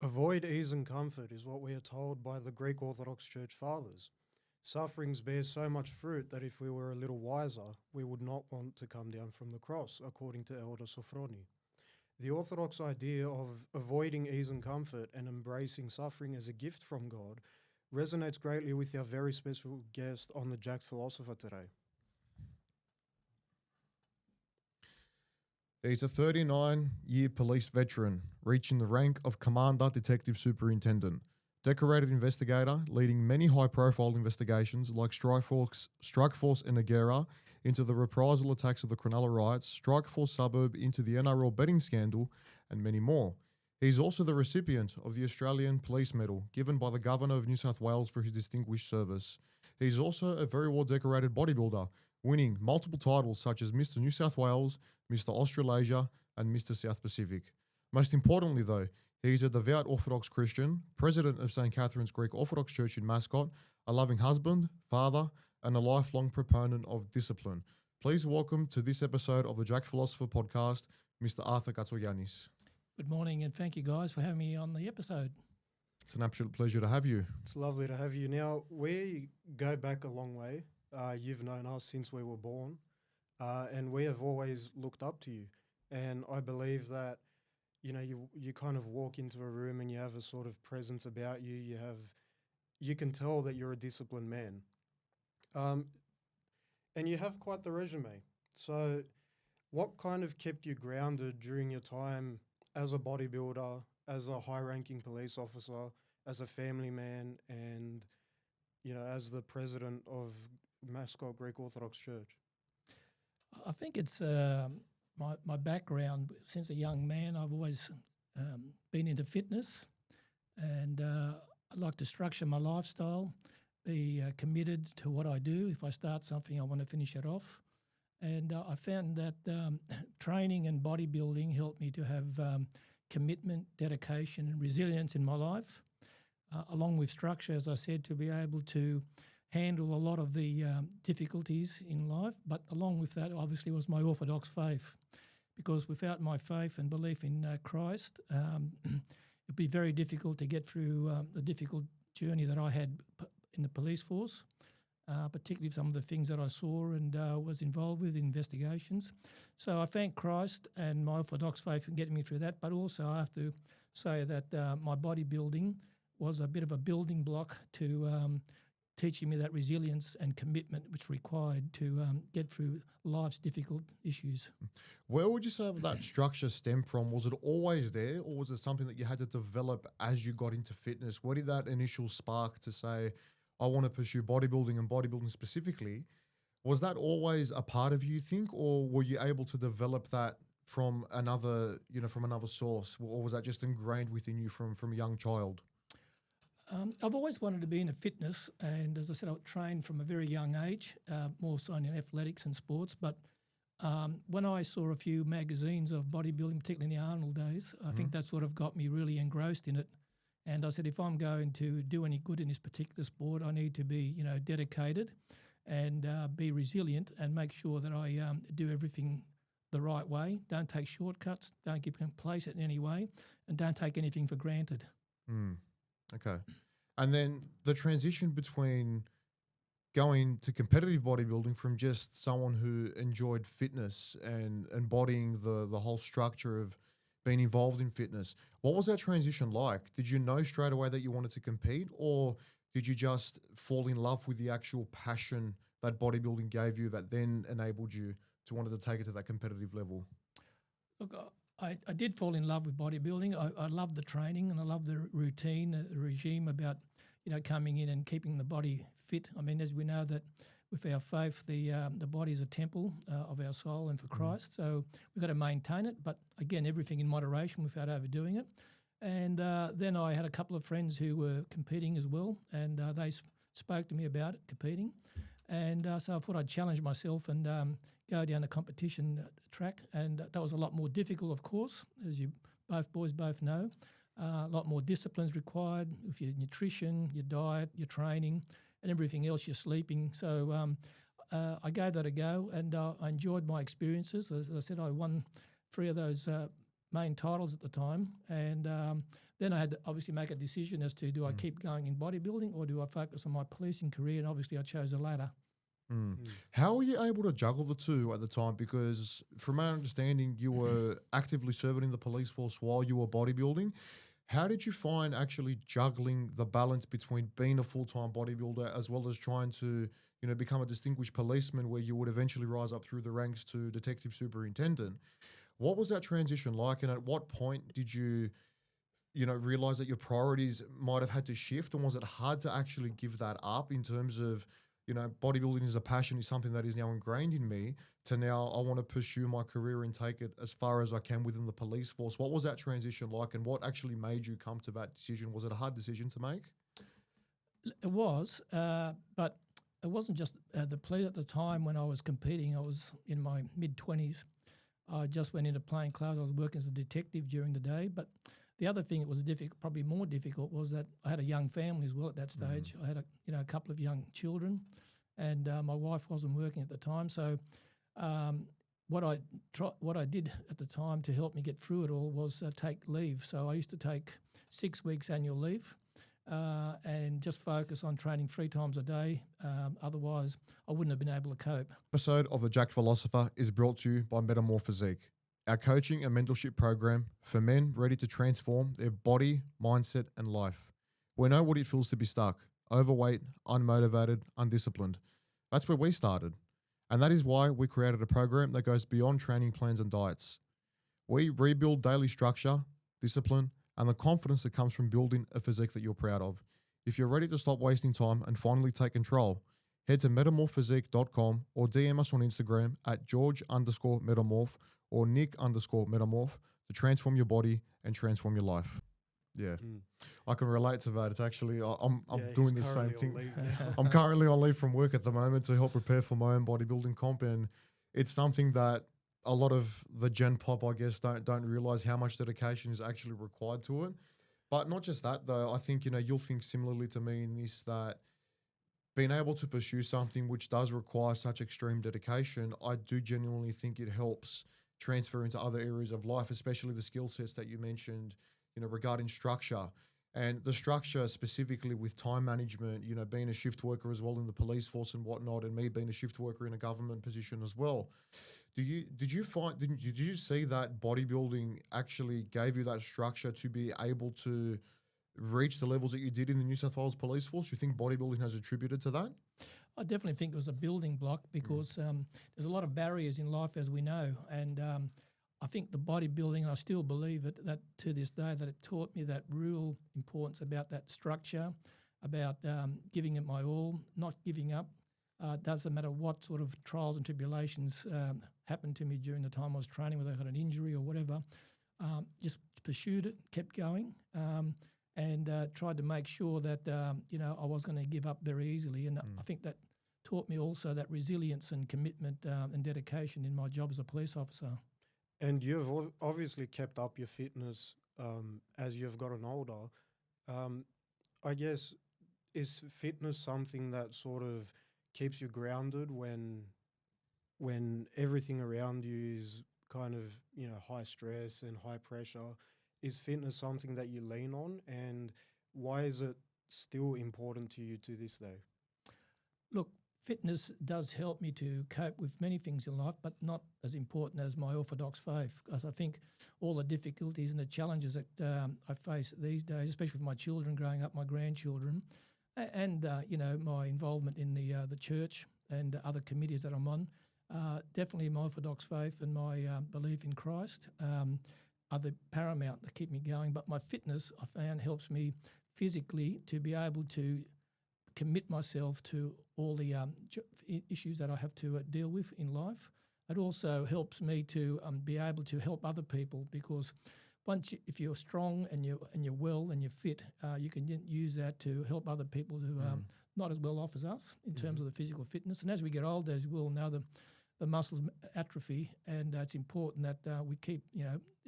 Avoid ease and comfort is what we are told by the Greek Orthodox Church Fathers. Sufferings bear so much fruit that if we were a little wiser, we would not want to come down from the cross, according to Elder Sophrony. The Orthodox idea of avoiding ease and comfort and embracing suffering as a gift from God resonates greatly with our very special guest on the Jacked Philosopher today. He's a 39-year police veteran, reaching the rank of Commander Detective Superintendent, decorated investigator, leading many high-profile investigations like Strike Force Enoggera into the reprisal attacks of the Cronulla riots, Strike Force Suburb into the NRL Betting Scandal, and many more. He's also the recipient of the Australian Police Medal, given by the Governor of New South Wales for his distinguished service. He's also a very well-decorated bodybuilder, winning multiple titles such as Mr. New South Wales, Mr. Australasia, and Mr. South Pacific. Most importantly, though, he's a devout Orthodox Christian, president of St. Catherine's Greek Orthodox Church in Mascot, a loving husband, father, and a lifelong proponent of discipline. Please welcome to this episode of the Jacked Philosopher Podcast, Mr. Arthur Katsogiannis. Good morning, and thank you guys for having me on the episode. It's an absolute pleasure to have you. It's lovely to have you. Now, we go back a long way. You've known us since we were born, and we have always looked up to you. And I believe that, you kind of walk into a room and you have a sort of presence about you. You can tell that you're a disciplined man. And you have quite the resume. So what kind of kept you grounded during your time as a bodybuilder, as a high-ranking police officer, as a family man, and, as the president of Mascot Greek Orthodox Church? I think it's my background. Since a young man, I've always been into fitness, and I like to structure my lifestyle, be committed to what I do. If I start something, I want to finish it off. And I found that training and bodybuilding helped me to have commitment, dedication, and resilience in my life, along with structure, as I said, to be able to handle a lot of the difficulties in life. But along with that, obviously, was my Orthodox faith, because without my faith and belief in Christ, it'd be very difficult to get through the difficult journey that I had in the police force, particularly some of the things that I saw and was involved with in investigations. So I thank Christ and my Orthodox faith for getting me through that, but also I have to say that my bodybuilding was a bit of a building block to teaching me that resilience and commitment which required to get through life's difficult issues. Where would you say that structure stem from? Was it always there, or was it something that you had to develop as you got into fitness? Where did that initial spark to say, I want to pursue bodybuilding and bodybuilding specifically, was that always a part of you think, or were you able to develop that from another source, or was that just ingrained within you from a young child? I've always wanted to be in fitness, and as I said, I trained from a very young age, more so in athletics and sports. But when I saw a few magazines of bodybuilding, particularly in the Arnold days, I think that sort of got me really engrossed in it. And I said, if I'm going to do any good in this particular sport, I need to be, dedicated and be resilient and make sure that I do everything the right way. Don't take shortcuts, don't get complacent in any way, and don't take anything for granted. Okay. And then the transition between going to competitive bodybuilding from just someone who enjoyed fitness and embodying the whole structure of being involved in fitness, what was that transition like? Did you know straight away that you wanted to compete, or did you just fall in love with the actual passion that bodybuilding gave you that then enabled you to wanted to take it to that competitive level? Look, I did fall in love with bodybuilding. I loved the training and I loved the routine, the regime about, coming in and keeping the body fit. I mean, as we know that with our faith, the body is a temple of our soul and for Christ. So we've got to maintain it. But again, everything in moderation without overdoing it. And then I had a couple of friends who were competing as well, and they spoke to me about it, competing. And so I thought I'd challenge myself and go down the competition track. And that was a lot more difficult, of course, as you both know. A lot more disciplines required with your nutrition, your diet, your training, and everything else, your sleeping. So I gave that a go, and I enjoyed my experiences. As I said, I won 3 of those main titles at the time, and then I had to obviously make a decision as to do I keep going in bodybuilding or do I focus on my policing career, and obviously I chose the latter. How were you able to juggle the two at the time? Because from my understanding, you were actively serving in the police force while you were bodybuilding. How did you find actually juggling the balance between being a full-time bodybuilder as well as trying to, become a distinguished policeman where you would eventually rise up through the ranks to detective superintendent? What was that transition like? And at what point did you, realize that your priorities might have had to shift? And was it hard to actually give that up in terms of, bodybuilding is a passion, is something that is now ingrained in me, to now I want to pursue my career and take it as far as I can within the police force? What was that transition like, and what actually made you come to that decision? Was it a hard decision to make? It was, but it wasn't just the police at the time when I was competing. I was in my mid-20s. I just went into plain clothes. I was working as a detective during the day, but the other thing that was probably more difficult, was that I had a young family as well at that stage. I had a couple of young children, and my wife wasn't working at the time. So what I did at the time to help me get through it all was take leave. So I used to take 6 weeks annual leave and just focus on training 3 times a day. Otherwise, I wouldn't have been able to cope. Episode of the Jacked Philosopher is brought to you by Metamorph Physique, our coaching and mentorship program for men ready to transform their body, mindset, and life. We know what it feels to be stuck, overweight, unmotivated, undisciplined. That's where we started. And that is why we created a program that goes beyond training plans and diets. We rebuild daily structure, discipline, and the confidence that comes from building a physique that you're proud of. If you're ready to stop wasting time and finally take control, head to metamorphphysique.com or DM us on Instagram at George_metamorph or Nick_metamorph to transform your body and transform your life. Yeah, I can relate to that. It's actually, I'm doing the same thing. I'm currently on leave from work at the moment to help prepare for my own bodybuilding comp, and it's something that a lot of the Gen Pop, I guess, don't realize how much dedication is actually required to it. But not just that, though. I think, you'll think similarly to me in this, that being able to pursue something which does require such extreme dedication, I do genuinely think it helps transfer into other areas of life, especially the skill sets that you mentioned, regarding structure. And the structure specifically with time management, being a shift worker as well in the police force and whatnot, and me being a shift worker in a government position as well. Did you see that bodybuilding actually gave you that structure to be able to reach the levels that you did in the New South Wales Police Force? Do you think bodybuilding has attributed to that? I definitely think it was a building block because there's a lot of barriers in life, as we know, and I think the bodybuilding, and I still believe it, that to this day, that it taught me that real importance about that structure, about giving it my all, not giving up. Doesn't matter what sort of trials and tribulations happened to me during the time I was training, whether I had an injury or whatever, just pursued it, kept going, and tried to make sure that, I was going to give up very easily. And I think that taught me also that resilience and commitment and dedication in my job as a police officer. And you've obviously kept up your fitness as you've gotten older. I guess, is fitness something that sort of keeps you grounded when everything around you is kind of, high stress and high pressure? Is fitness something that you lean on, and why is it still important to you to this day? Look, fitness does help me to cope with many things in life, but not as important as my Orthodox faith, because I think all the difficulties and the challenges that I face these days, especially with my children growing up, my grandchildren, and my involvement in the church and other committees that I'm on, definitely my Orthodox faith and my belief in Christ are the paramount that keep me going. But my fitness, I found, helps me physically to be able to commit myself to all the issues that I have to deal with in life. It also helps me to be able to help other people, because if you're strong and you're well and you're fit, you can use that to help other people who are not as well off as us in terms of the physical fitness. And as we get older, as you will know, the muscles atrophy, and it's important that we keep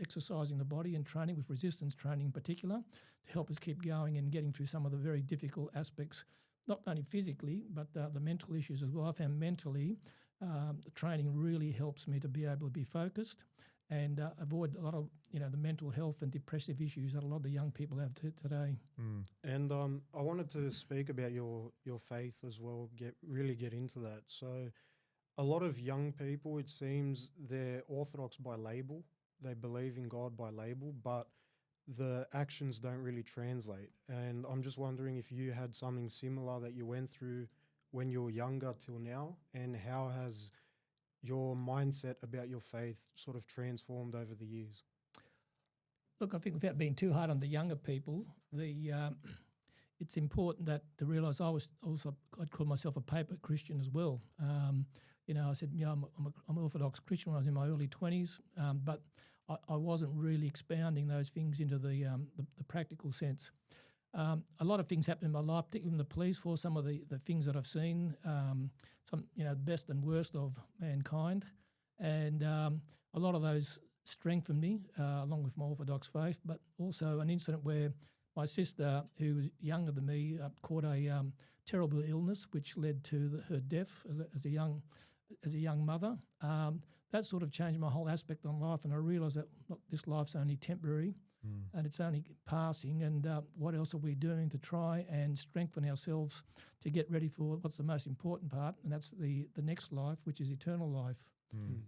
exercising the body and training, with resistance training in particular, to help us keep going and getting through some of the very difficult aspects, not only physically, but the mental issues as well. I found mentally the training really helps me to be able to be focused and avoid a lot of the mental health and depressive issues that a lot of the young people have today. And I wanted to speak about your faith as well, really get into that. So a lot of young people, it seems, they're Orthodox by label. They believe in God by label, but the actions don't really translate. And I'm just wondering if you had something similar that you went through when you were younger till now, and how has your mindset about your faith sort of transformed over the years? Look, I think without being too hard on the younger people, it's important that to realise I'd call myself a paper Christian as well. I said, I'm an Orthodox Christian when I was in my early 20s, but I wasn't really expounding those things into the practical sense. A lot of things happened in my life, particularly in the police force, some of the things that I've seen, best and worst of mankind. And a lot of those strengthened me, along with my Orthodox faith, but also an incident where my sister, who was younger than me, caught a terrible illness which led to her death as a young mother. That sort of changed my whole aspect on life, and I realised that this life's only temporary and it's only passing, and what else are we doing to try and strengthen ourselves to get ready for what's the most important part, and that's the next life, which is eternal life.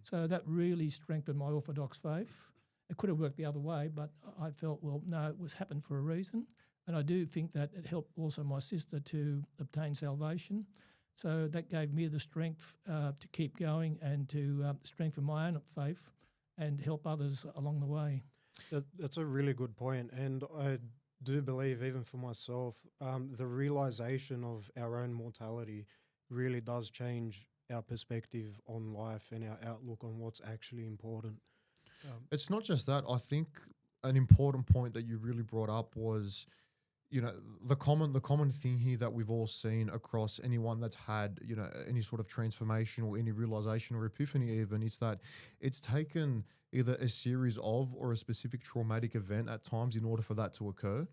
So that really strengthened my Orthodox faith. It could have worked the other way, but I felt, well, no, it was happened for a reason, and I do think that it helped also my sister to obtain salvation. So that gave me the strength to keep going and to strengthen my own faith and help others along the way. That's a really good point. And I do believe, even for myself, the realization of our own mortality really does change our perspective on life and our outlook on what's actually important. It's not just that. I think an important point that you really brought up was, the common thing here that we've all seen across anyone that's had, any sort of transformation or any realization or epiphany even, is that it's taken either a series of or a specific traumatic event at times in order for that to occur.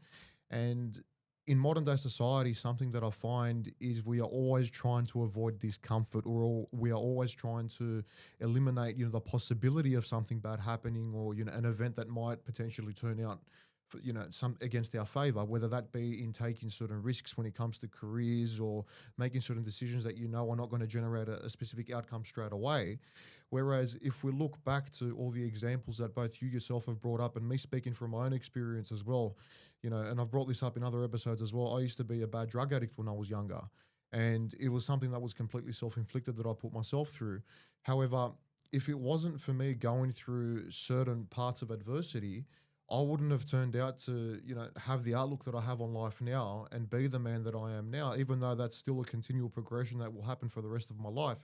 And in modern day society, something that I find is we are always trying to avoid discomfort, or we are always trying to eliminate, the possibility of something bad happening, or, an event that might potentially turn out some against our favor, whether that be in taking certain risks when it comes to careers or making certain decisions that are not going to generate a specific outcome straight away. Whereas if we look back to all the examples that both you yourself have brought up, and me speaking from my own experience as well, and I've brought this up in other episodes as well, I used to be a bad drug addict when I was younger, and it was something that was completely self-inflicted that I put myself through. However, if it wasn't for me going through certain parts of adversity, I wouldn't have turned out to, have the outlook that I have on life now and be the man that I am now, even though that's still a continual progression that will happen for the rest of my life.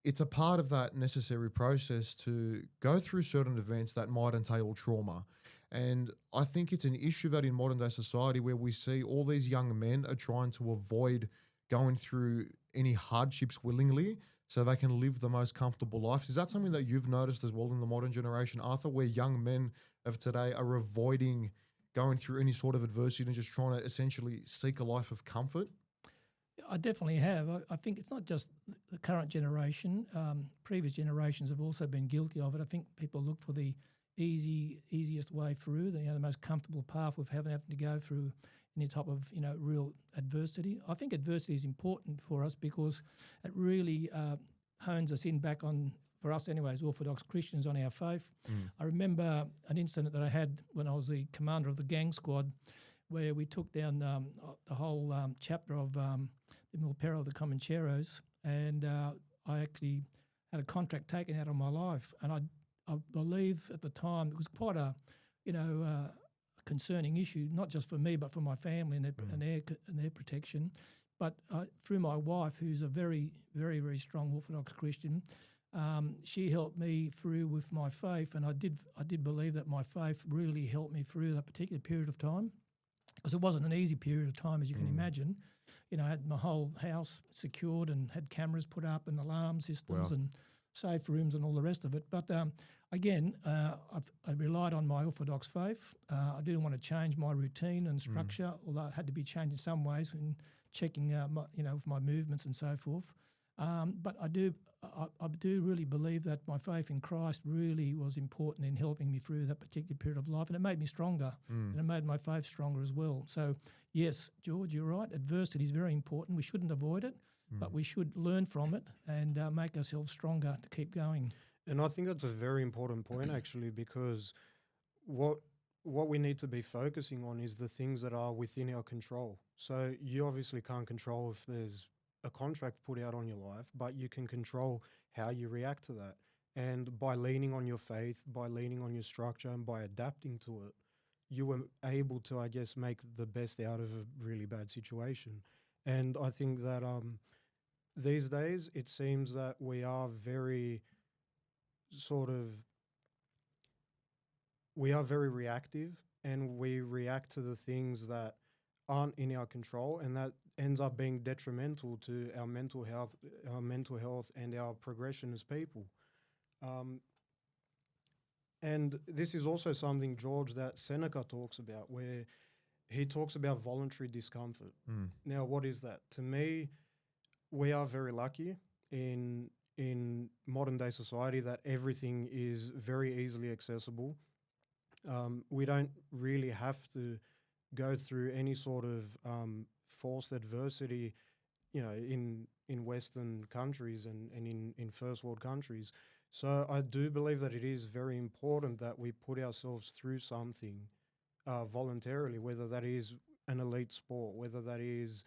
It's a part of that necessary process to go through certain events that might entail trauma. And I think it's an issue that in modern day society, where we see all these young men are trying to avoid going through any hardships willingly so they can live the most comfortable life. Is that something that you've noticed as well in the modern generation, Arthur, where young men of today are avoiding going through any sort of adversity and just trying to essentially seek a life of comfort? I definitely have. I think it's not just the current generation. Previous generations have also been guilty of it. I think people look for the easiest way through, the most comfortable path with having to go through any type of real adversity. I think adversity is important for us because it really hones us in back on, for us anyways, Orthodox Christians, on our faith. I remember an incident that I had when I was the commander of the gang squad, where we took down the whole chapter of the Milpera of the Comancheros, and I actually had a contract taken out of my life. And I believe at the time it was quite a concerning issue, not just for me but for my family and their protection. But through my wife, who's a very, very, very strong Orthodox Christian, she helped me through with my faith, and I did believe that my faith really helped me through that particular period of time, because it wasn't an easy period of time, as you can imagine. I had my whole house secured and had cameras put up and alarm systems and safe rooms and all the rest of it. But again, I relied on my Orthodox faith. I didn't want to change my routine and structure, although it had to be changed in some ways in checking, with my movements and so forth. But I do really believe that my faith in Christ really was important in helping me through that particular period of life, and it made me stronger, and it made my faith stronger as well. So, yes, George, you're right. Adversity is very important. We shouldn't avoid it, but we should learn from it and make ourselves stronger to keep going. And I think that's a very important point, actually, because what we need to be focusing on is the things that are within our control. So you obviously can't control if there's a contract put out on your life, but you can control how you react to that. And by leaning on your faith, by leaning on your structure, and by adapting to it, you were able to, I guess, make the best out of a really bad situation. And I think that these days it seems that we are very reactive, and we react to the things that aren't in our control, and that ends up being detrimental to our mental health and our progression as people. And this is also something, George, that Seneca talks about, where he talks about voluntary discomfort. Now, what is that? To me, we are very lucky in modern day society that everything is very easily accessible. We don't really have to go through any sort of forced adversity, in Western countries and in first world countries. So I do believe that it is very important that we put ourselves through something voluntarily, whether that is an elite sport, whether that is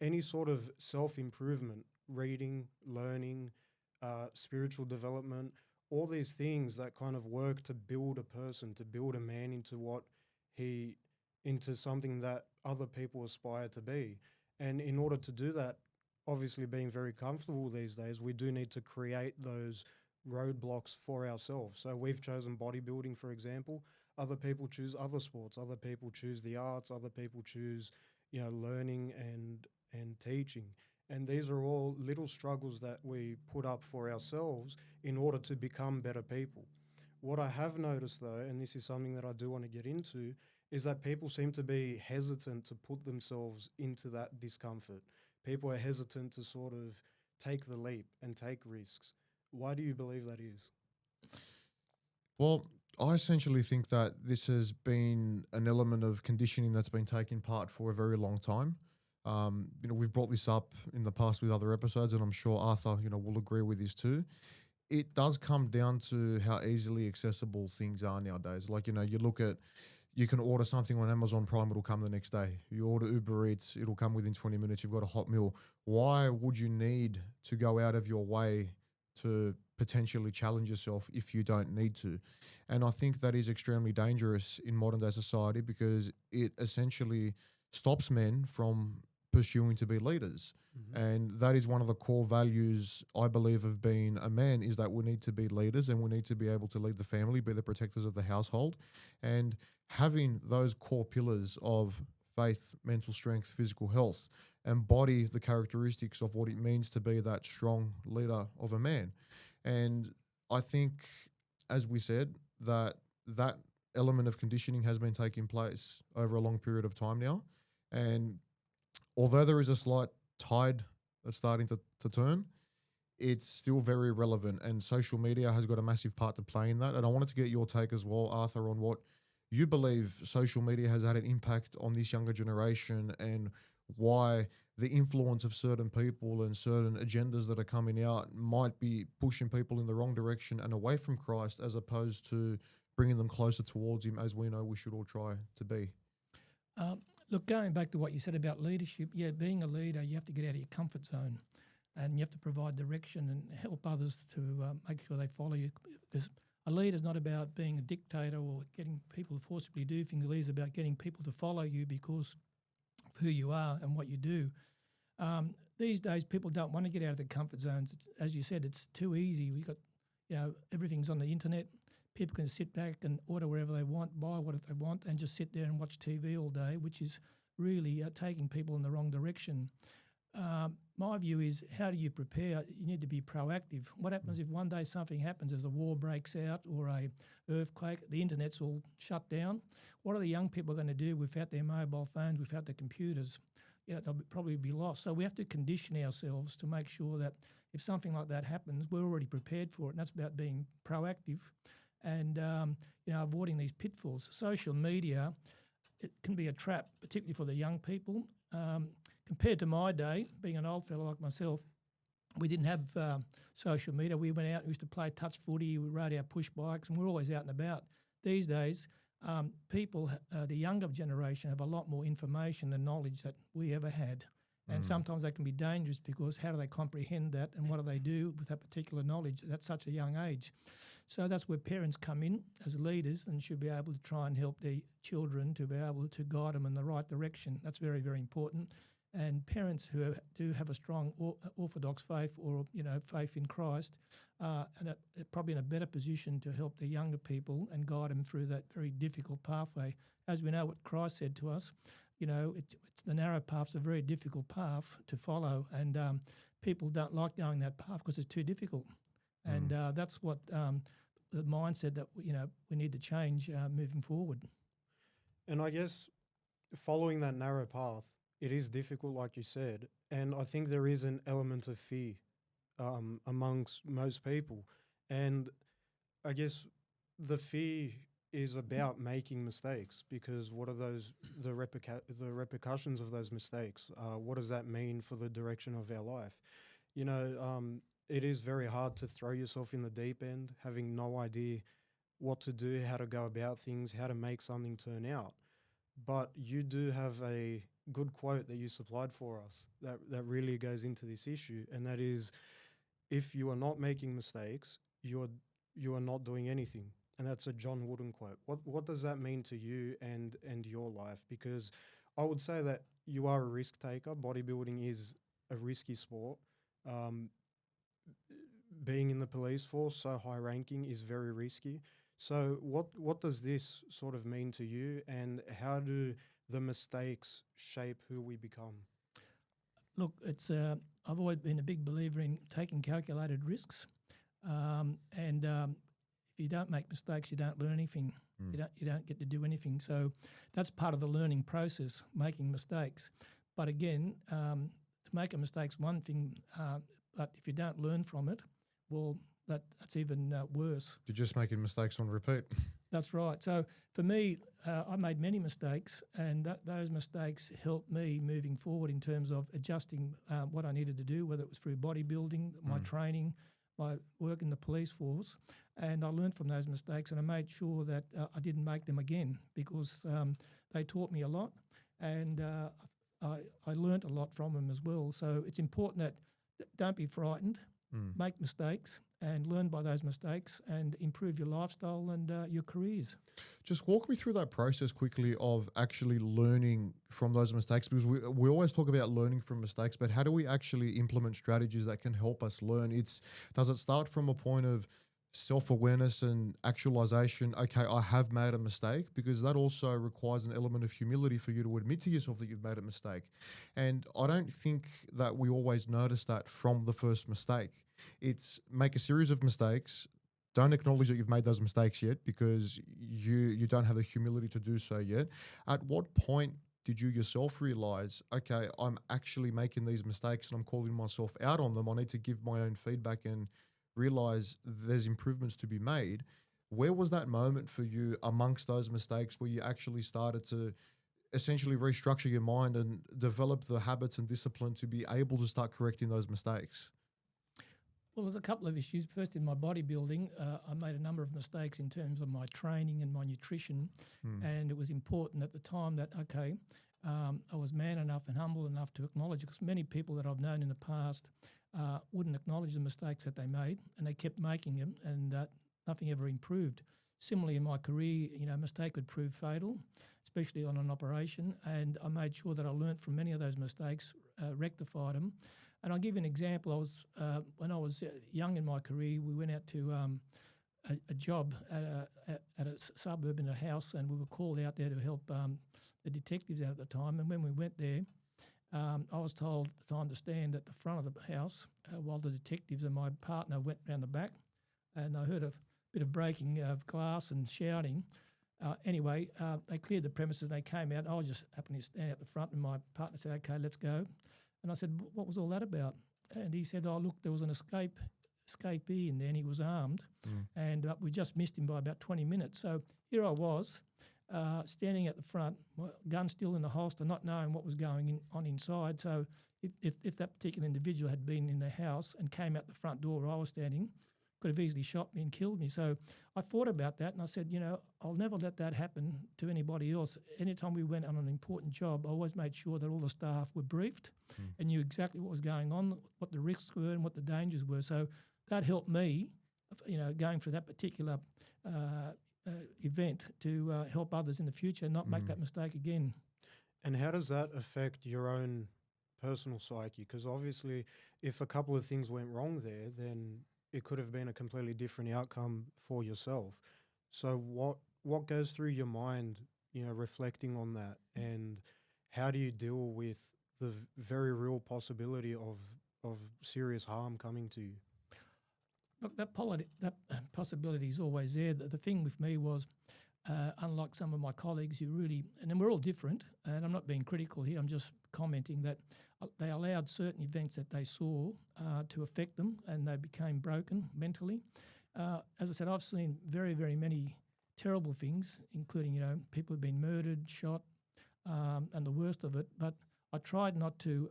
any sort of self-improvement, reading, learning, spiritual development, all these things that kind of work to build a person, to build a man into something that other people aspire to be. And in order to do that, obviously being very comfortable these days, we do need to create those roadblocks for ourselves. So we've chosen bodybuilding, for example. Other people choose other sports. Other people choose the arts. Other people choose, learning and teaching. And these are all little struggles that we put up for ourselves in order to become better people. What I have noticed, though, and this is something that I do want to get into, is that people seem to be hesitant to put themselves into that discomfort. People are hesitant to sort of take the leap and take risks. Why do you believe that is? Well, I essentially think that this has been an element of conditioning that's been taking part for a very long time. We've brought this up in the past with other episodes, and I'm sure Arthur, will agree with this too. It does come down to how easily accessible things are nowadays. Like, you can order something on Amazon Prime, it'll come the next day. You order Uber Eats, it'll come within 20 minutes, you've got a hot meal. Why would you need to go out of your way to potentially challenge yourself if you don't need to? And I think that is extremely dangerous in modern day society, because it essentially stops men from pursuing to be leaders. And that is one of the core values, I believe, of being a man, is that we need to be leaders, and we need to be able to lead the family, be the protectors of the household. And having those core pillars of faith, mental strength, physical health embody the characteristics of what it means to be that strong leader of a man. And I think, as we said, that element of conditioning has been taking place over a long period of time now. And although there is a slight tide that's starting to turn, it's still very relevant, and social media has got a massive part to play in that. And I wanted to get your take as well, Arthur, on what you believe social media has had an impact on this younger generation, and why the influence of certain people and certain agendas that are coming out might be pushing people in the wrong direction and away from Christ, as opposed to bringing them closer towards him, as we know we should all try to be. Look, going back to what you said about leadership, being a leader, you have to get out of your comfort zone, and you have to provide direction and help others to make sure they follow you. Because a leader is not about being a dictator or getting people to forcibly do things. A leader is about getting people to follow you because of who you are and what you do. These days, people don't want to get out of their comfort zones. As you said, it's too easy. We've got, everything's on the internet. People can sit back and order wherever they want, buy what they want, and just sit there and watch TV all day, which is really taking people in the wrong direction. My view is, how do you prepare? You need to be proactive. What happens if one day something happens, as a war breaks out or a earthquake, the internet's all shut down? What are the young people going to do without their mobile phones, without their computers? they'll probably be lost. So we have to condition ourselves to make sure that if something like that happens, we're already prepared for it. And that's about being proactive and, avoiding these pitfalls. Social media, it can be a trap, particularly for the young people. Compared to my day, being an old fellow like myself, we didn't have social media. We went out, we used to play touch footy, we rode our push bikes, and we're always out and about. These days, people, the younger generation, have a lot more information and knowledge that we ever had. And sometimes they can be dangerous because how do they comprehend that and what do they do with that particular knowledge at such a young age? So that's where parents come in as leaders and should be able to try and help their children to be able to guide them in the right direction. That's very, very important. And parents who do have a strong Orthodox faith or, faith in Christ are probably in a better position to help the younger people and guide them through that very difficult pathway. As we know what Christ said to us, it's the narrow path's a very difficult path to follow, and people don't like going that path because it's too difficult. And that's what the mindset that, we need to change moving forward. And I guess following that narrow path, it is difficult, like you said, and I think there is an element of fear amongst most people. And I guess the fear is about making mistakes, because what are the repercussions of those mistakes? What does that mean for the direction of our life? It is very hard to throw yourself in the deep end, having no idea what to do, how to go about things, how to make something turn out. But you do have a good quote that you supplied for us that really goes into this issue, and that is, if you are not making mistakes, you are not doing anything. And that's a John Wooden quote. What does that mean to you and your life? Because I would say that you are a risk taker. Bodybuilding is a risky sport. Being in the police force, so high ranking, is very risky. So what does this sort of mean to you, and how do the mistakes shape who we become? Look, I've always been a big believer in taking calculated risks, and if you don't make mistakes, you don't learn anything. You don't get to do anything. So that's part of the learning process, making mistakes. But again, to make a mistake's one thing, but if you don't learn from it, well, that's even worse. You're just making mistakes on repeat. That's right. So for me, I made many mistakes, and those mistakes helped me moving forward in terms of adjusting what I needed to do, whether it was through bodybuilding, my training, my work in the police force. And I learned from those mistakes, and I made sure that I didn't make them again, because they taught me a lot, and I learnt a lot from them as well. So it's important that don't be frightened, make mistakes, and learn by those mistakes and improve your lifestyle and your careers. Just walk me through that process quickly of actually learning from those mistakes, because we always talk about learning from mistakes, but how do we actually implement strategies that can help us learn? Does it start from a point of self-awareness and actualization? Okay, I have made a mistake, because that also requires an element of humility for you to admit to yourself that you've made a mistake. And I don't think that we always notice that from the first mistake. It's make a series of mistakes, don't acknowledge that you've made those mistakes yet, because you don't have the humility to do so yet. At what point did you yourself realize, okay, I'm actually making these mistakes and I'm calling myself out on them? I need to give my own feedback and realize there's improvements to be made. Where was that moment for you amongst those mistakes where you actually started to essentially restructure your mind and develop the habits and discipline to be able to start correcting those mistakes? Well, there's a couple of issues. First, in my bodybuilding, I made a number of mistakes in terms of my training and my nutrition, and it was important at the time that, I was man enough and humble enough to acknowledge it, because many people that I've known in the past wouldn't acknowledge the mistakes that they made, and they kept making them, and nothing ever improved. Similarly, in my career, a mistake could prove fatal, especially on an operation, and I made sure that I learnt from many of those mistakes, rectified them. And I'll give you an example. When I was young in my career, we went out to a job at a suburb in a house, and we were called out there to help the detectives out at the time. And when we went there, I was told at the time to stand at the front of the house while the detectives and my partner went round the back. And I heard a bit of breaking of glass and shouting. Anyway, they cleared the premises and they came out. I was just happening to stand out the front, and my partner said, "Okay, let's go." And I said, "What was all that about?" And he said, "Oh, look, there was an escapee in there, and he was armed, and we just missed him by about 20 minutes." So here I was, standing at the front, my gun still in the holster, not knowing what was going on inside. So if that particular individual had been in the house and came out the front door where I was standing, could have easily shot me and killed me. So I thought about that, and I said, I'll never let that happen to anybody else. Anytime we went on an important job, I always made sure that all the staff were briefed and knew exactly what was going on, what the risks were and what the dangers were. So that helped me, going through that particular event to help others in the future and not make that mistake again. And how does that affect your own personal psyche? Because obviously if a couple of things went wrong there, then it could have been a completely different outcome for yourself. So what goes through your mind, reflecting on that, and how do you deal with the very real possibility of serious harm coming to you? Look, that possibility is always there. The thing with me was, unlike some of my colleagues who really, and then we're all different, and I'm not being critical here, I'm just commenting that they allowed certain events that they saw to affect them, and they became broken mentally. As I said, I've seen very, very many terrible things, including, people have been murdered, shot, and the worst of it. But I tried not to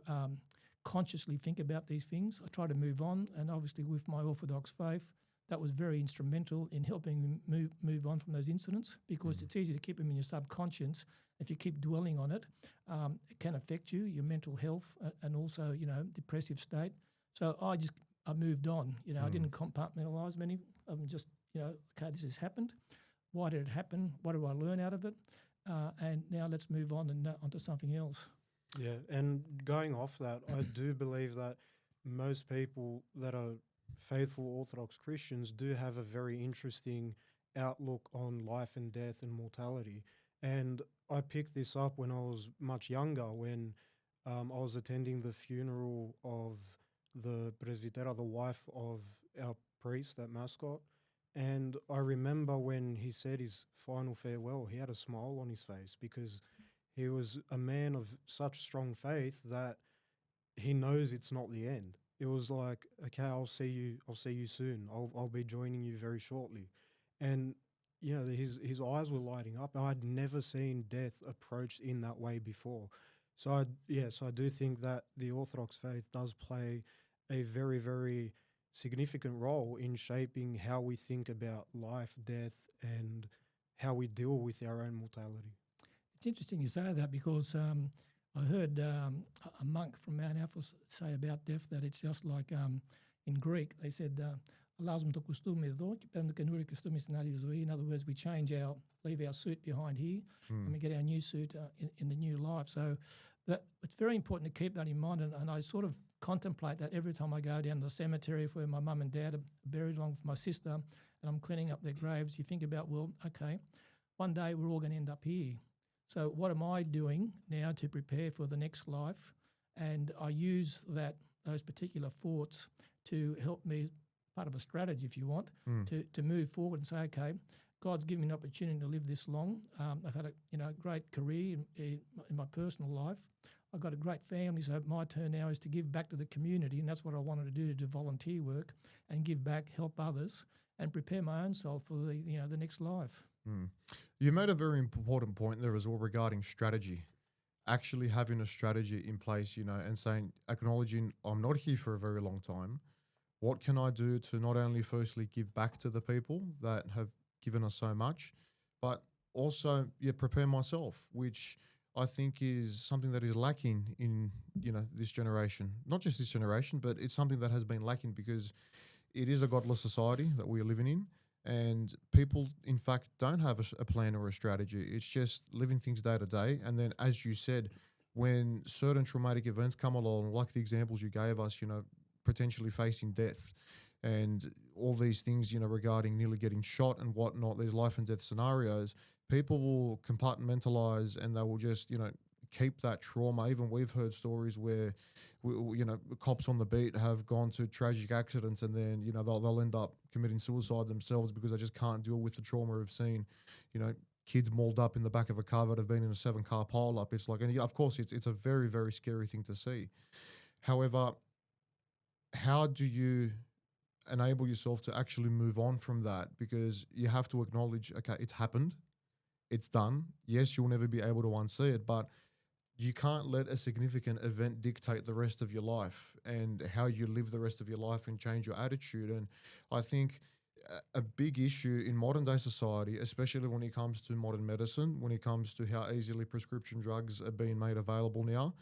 consciously think about these things. I tried to move on, and obviously with my Orthodox faith, that was very instrumental in helping me move on from those incidents, because it's easy to keep them in your subconscious. If you keep dwelling on it, it can affect you, your mental health, and also, depressive state. So I moved on. I didn't compartmentalise many of them. Just, okay, this has happened. Why did it happen? What do I learn out of it? And now let's move on and onto something else. Yeah, and going off that, I do believe that most people that are faithful Orthodox Christians do have a very interesting outlook on life and death and mortality. And I picked this up when I was much younger, when I was attending the funeral of the presbytera, the wife of our priest, that mascot. And I remember when he said his final farewell, he had a smile on his face, because he was a man of such strong faith that he knows it's not the end. It was like, okay, I'll see you soon. I'll be joining you very shortly. And his eyes were lighting up. I'd never seen death approached in that way before. So I do think that the Orthodox faith does play a very, very significant role in shaping how we think about life, death, and how we deal with our own mortality. It's interesting you say that, because I heard a monk from Mount Athos say about death that it's just like in Greek, they said, in other words, we leave our suit behind here and we get our new suit in the new life. So that it's very important to keep that in mind, and I sort of contemplate that every time I go down to the cemetery where my mum and dad are buried along with my sister, and I'm cleaning up their graves. You think about, well, okay, one day we're all going to end up here. So what am I doing now to prepare for the next life? And I use those particular thoughts to help me, part of a strategy if you want, to move forward and say, okay, God's given me an opportunity to live this long. I've had a great career in my personal life. I've got a great family, so my turn now is to give back to the community, and that's what I wanted to do volunteer work and give back, help others, and prepare my own soul for the next life. You made a very important point there as well regarding strategy. Actually having a strategy in place, and acknowledging I'm not here for a very long time. What can I do to not only firstly give back to the people that have given us so much, but also prepare myself, which I think is something that is lacking in this generation. Not just this generation, but it's something that has been lacking, because it is a godless society that we are living in. And people, in fact, don't have a plan or a strategy. It's just living things day to day. And then, as you said, when certain traumatic events come along, like the examples you gave us, potentially facing death and all these things, regarding nearly getting shot and whatnot, these life and death scenarios, people will compartmentalize and they will just, keep that trauma. Even we've heard stories where, cops on the beat have gone to tragic accidents, and then, they'll end up committing suicide themselves because they just can't deal with the trauma of seeing, kids mauled up in the back of a car that have been in a 7-car pile up. It's like, and of course, it's a very, very scary thing to see. However, how do you enable yourself to actually move on from that? Because you have to acknowledge, okay, it's happened, it's done. Yes, you'll never be able to unsee it, but you can't let a significant event dictate the rest of your life and how you live the rest of your life and change your attitude. And I think a big issue in modern day society, especially when it comes to modern medicine, when it comes to how easily prescription drugs are being made available now,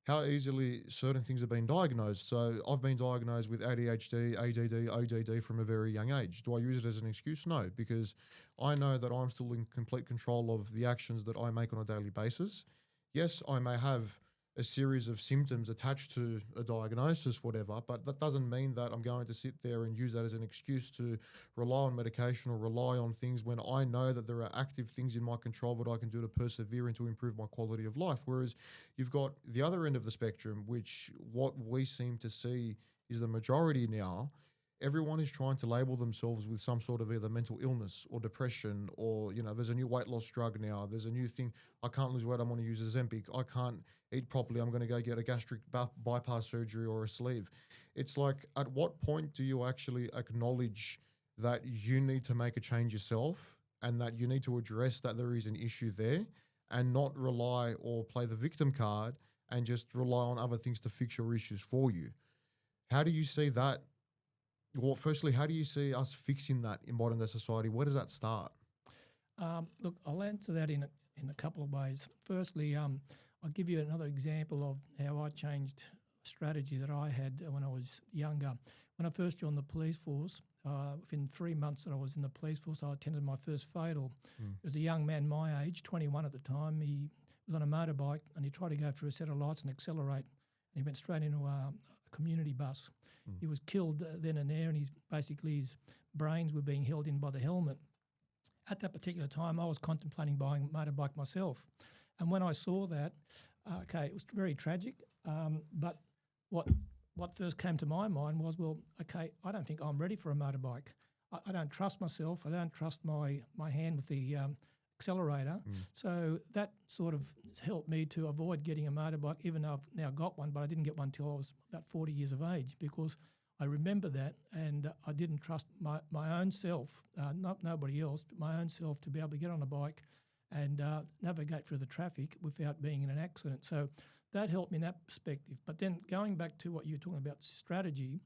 how easily certain things are being diagnosed. So I've been diagnosed with ADHD, ADD, ODD from a very young age. Do I use it as an excuse? No, because I know that I'm still in complete control of the actions that I make on a daily basis. Yes, I may have a series of symptoms attached to a diagnosis, whatever, but that doesn't mean that I'm going to sit there and use that as an excuse to rely on medication or rely on things when I know that there are active things in my control that I can do to persevere and to improve my quality of life. Whereas you've got the other end of the spectrum, which what we seem to see is the majority now. Everyone is trying to label themselves with some sort of either mental illness or depression, or, there's a new weight loss drug now. There's a new thing. I can't lose weight. I'm going to use Ozempic. I can't eat properly. I'm going to go get a gastric bypass surgery or a sleeve. It's like, at what point do you actually acknowledge that you need to make a change yourself and that you need to address that there is an issue there and not rely or play the victim card and just rely on other things to fix your issues for you? How do you see that? Well, firstly, how do you see us fixing that in modern day society? Where does that start? Look, I'll answer that in a couple of ways. Firstly, I'll give you another example of how I changed a strategy that I had when I was younger. When I first joined the police force, within 3 months that I was in the police force, I attended my first fatal. It was a young man my age, 21 at the time. He was on a motorbike and he tried to go through a set of lights and accelerate. And he went straight into a community bus. He was killed then and there, and his brains were being held in by the helmet. At that particular time, I was contemplating buying a motorbike myself. And when I saw that, it was very tragic. But what first came to my mind was, I don't think I'm ready for a motorbike. I don't trust myself. I don't trust my hand with the accelerator. So that sort of helped me to avoid getting a motorbike, even though I've now got one, but I didn't get one until I was about 40 years of age, because I remember that and I didn't trust my own self, not nobody else, but my own self, to be able to get on a bike and navigate through the traffic without being in an accident. So that helped me in that perspective. But then going back to what you're talking about, strategy,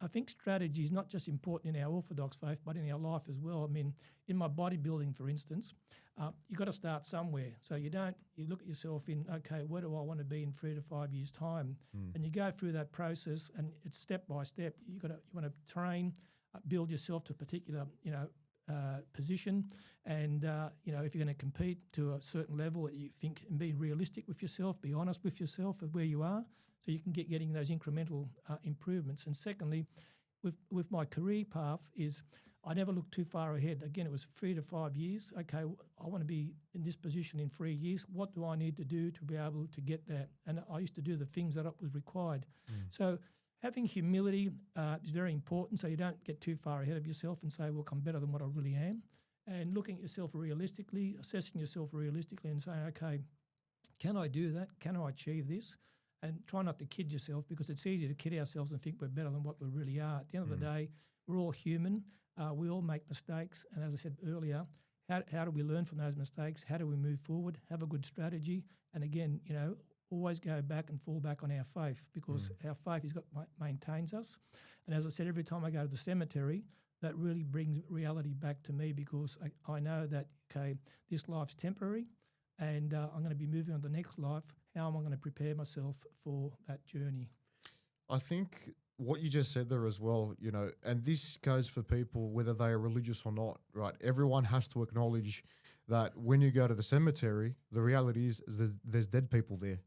I think strategy is not just important in our Orthodox faith, but in our life as well. I mean, in my bodybuilding, for instance, you've got to start somewhere. So you look at yourself in, where do I want to be in 3 to 5 years' time? And you go through that process, and it's step by step. You want to train, build yourself to a particular, position. And, if you're going to compete to a certain level that you think, and be realistic with yourself, be honest with yourself of where you are, so you can getting those incremental improvements. And secondly, with my career path is I never looked too far ahead. Again, it was 3 to 5 years. Okay, I want to be in this position in 3 years. What do I need to do to be able to get that? And I used to do the things that was required. So having humility is very important, so you don't get too far ahead of yourself and say, I'm better than what I really am. And looking at yourself realistically, assessing yourself realistically and saying, okay, can I do that? Can I achieve this? And try not to kid yourself, because it's easy to kid ourselves and think we're better than what we really are. At the end of the day, we're all human. We all make mistakes. And as I said earlier, how do we learn from those mistakes? How do we move forward? Have a good strategy. And again, always go back and fall back on our faith, because our faith maintains us. And as I said, every time I go to the cemetery, that really brings reality back to me, because I know that, this life's temporary, and I'm going to be moving on to the next life. How am I going to prepare myself for that journey? I think what you just said there as well, and this goes for people whether they are religious or not, right? Everyone has to acknowledge that when you go to the cemetery, the reality is there's dead people there.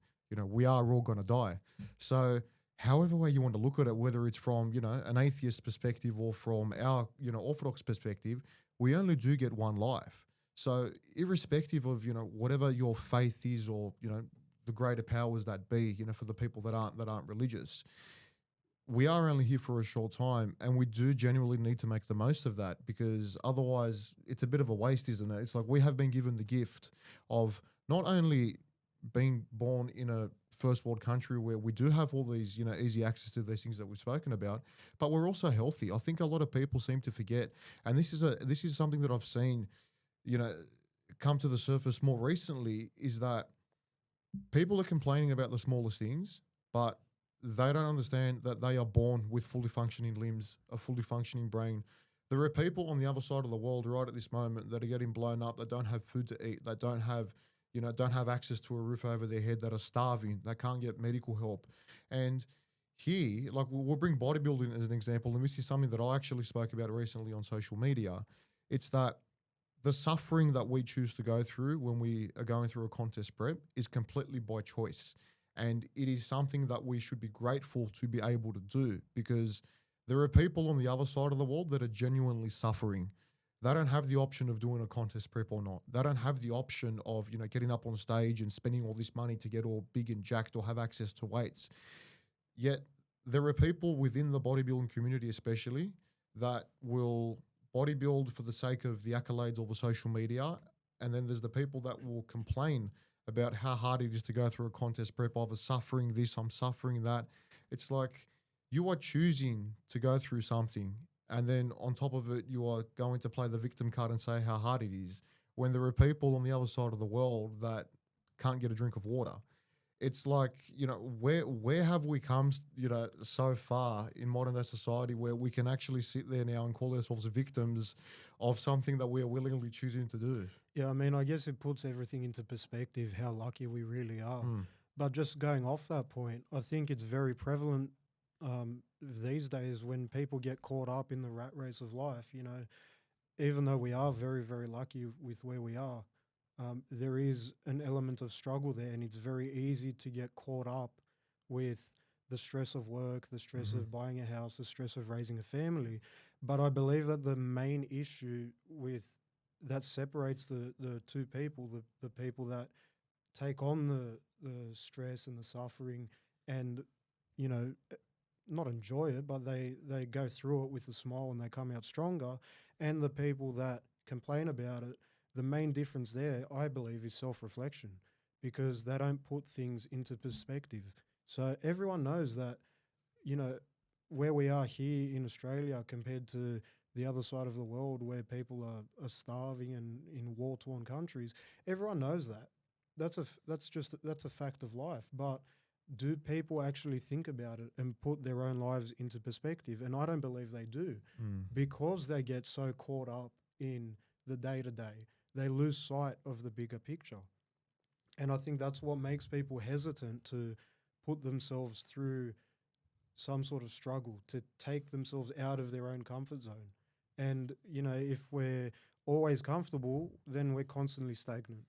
We are all going to die. So however way you want to look at it, whether it's from, an atheist perspective or from our, Orthodox perspective, we only do get one life. So irrespective of, whatever your faith is, or, the greater powers that be, for the people that aren't religious, we are only here for a short time, and we do genuinely need to make the most of that, because otherwise it's a bit of a waste, isn't it? It's like we have been given the gift of not only being born in a first world country where we do have all these, easy access to these things that we've spoken about, but we're also healthy. I think a lot of people seem to forget, and this is something that I've seen, come to the surface more recently, is that people are complaining about the smallest things, but they don't understand that they are born with fully functioning limbs, a fully functioning brain. There are people on the other side of the world right at this moment that are getting blown up, that don't have food to eat, that don't have access to a roof over their head, that are starving, that can't get medical help. And here, like, we'll bring bodybuilding as an example, and this is something that I actually spoke about recently on social media. It's that the suffering that we choose to go through when we are going through a contest prep is completely by choice. And it is something that we should be grateful to be able to do, because there are people on the other side of the world that are genuinely suffering. They don't have the option of doing a contest prep or not. They don't have the option of, getting up on stage and spending all this money to get all big and jacked or have access to weights. Yet there are people within the bodybuilding community especially that will bodybuild for the sake of the accolades or the social media. And then there's the people that will complain about how hard it is to go through a contest prep. I'm suffering this, I'm suffering that. It's like you are choosing to go through something, and then on top of it, you are going to play the victim card and say how hard it is, when there are people on the other side of the world that can't get a drink of water. It's like, where have we come, so far in modern day society where we can actually sit there now and call ourselves victims of something that we are willingly choosing to do? Yeah, I mean, I guess it puts everything into perspective, how lucky we really are. But just going off that point, I think it's very prevalent these days when people get caught up in the rat race of life. Even though we are very, very lucky with where we are, there is an element of struggle there, and it's very easy to get caught up with the stress of work, the stress of buying a house, the stress of raising a family. But I believe that the main issue that separates the two people, the people that take on the stress and the suffering and, not enjoy it, but they go through it with a smile and they come out stronger, and the people that complain about it, the main difference there, I believe, is self-reflection, because they don't put things into perspective. So everyone knows that, where we are here in Australia compared to the other side of the world where people are starving and in war-torn countries, everyone knows that. That's a fact of life. But do people actually think about it and put their own lives into perspective? And I don't believe they do, because they get so caught up in the day-to-day. They lose sight of the bigger picture. And I think that's what makes people hesitant to put themselves through some sort of struggle, to take themselves out of their own comfort zone. And, if we're always comfortable, then we're constantly stagnant.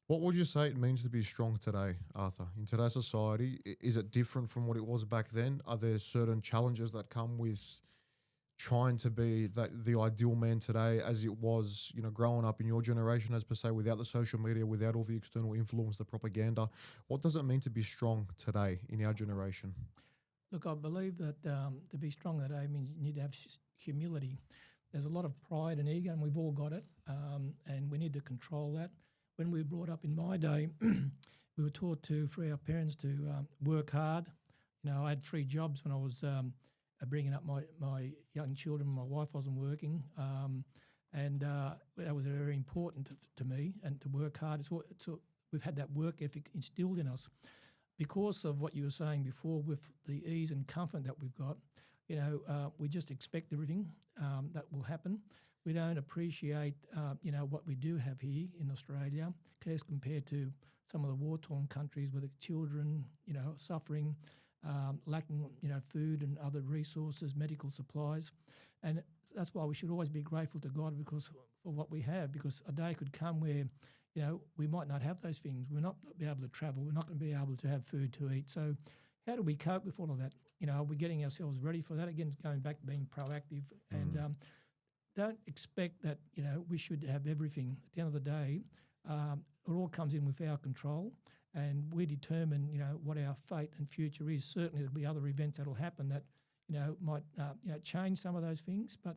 What would you say it means to be strong today, Arthur? In today's society, is it different from what it was back then? Are there certain challenges that come with trying to be the ideal man today, as it was, growing up in your generation, as per se, without the social media, without all the external influence, the propaganda? What does it mean to be strong today in our generation? Look, I believe that to be strong today means you need to have humility. There's a lot of pride and ego, and we've all got it, and we need to control that. When we were brought up in my day, we were taught for our parents to work hard. I had 3 jobs when I was bringing up my young children. My wife wasn't working, and that was very important to me, and to work hard. We've had that work ethic instilled in us. Because of what you were saying before, with the ease and comfort that we've got, we just expect everything that will happen. We don't appreciate, what we do have here in Australia, as compared to some of the war-torn countries where the children, suffering, lacking, food and other resources, medical supplies. And that's why we should always be grateful to God for what we have, because a day could come where, we might not have those things. We're not be able to travel. We're not going to be able to have food to eat. So how do we cope with all of that? Are we getting ourselves ready for that? Again, it's going back to being proactive and don't expect that, we should have everything. At the end of the day, all comes in with our control, and we determine, what our fate and future is. Certainly there'll be other events that'll happen that, might, change some of those things, but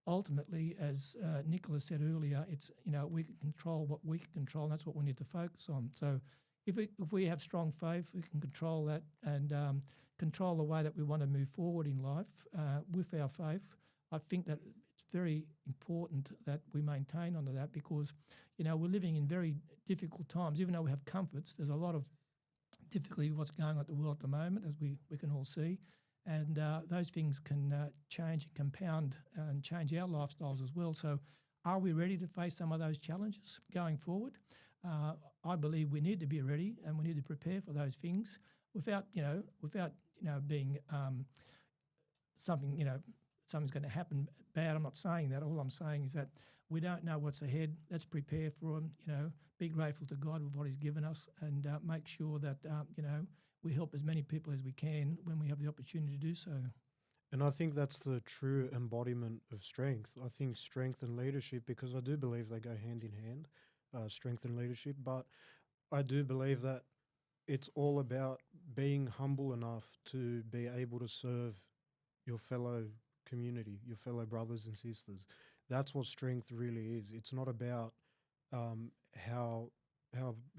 ultimately, as Nicholas said earlier, it's, we can control what we can control, and that's what we need to focus on. So if we have strong faith, we can control that and control the way that we want to move forward in life with our faith. I think that it's very important that we maintain onto that because, we're living in very difficult times. Even though we have comforts, there's a lot of difficulty what's going on at the world at the moment, as we can all see. And those things can change and compound and change our lifestyles as well. So are we ready to face some of those challenges going forward? I believe we need to be ready and we need to prepare for those things without being something's going to happen bad. I'm not saying that. All I'm saying is that we don't know what's ahead. Let's prepare for them, be grateful to God with what he's given us and make sure that, we help as many people as we can when we have the opportunity to do so. And I think that's the true embodiment of strength. I think strength and leadership, because I do believe they go hand in hand, strength and leadership, but I do believe that it's all about being humble enough to be able to serve your fellow community, your fellow brothers and sisters. That's what strength really is. It's not about how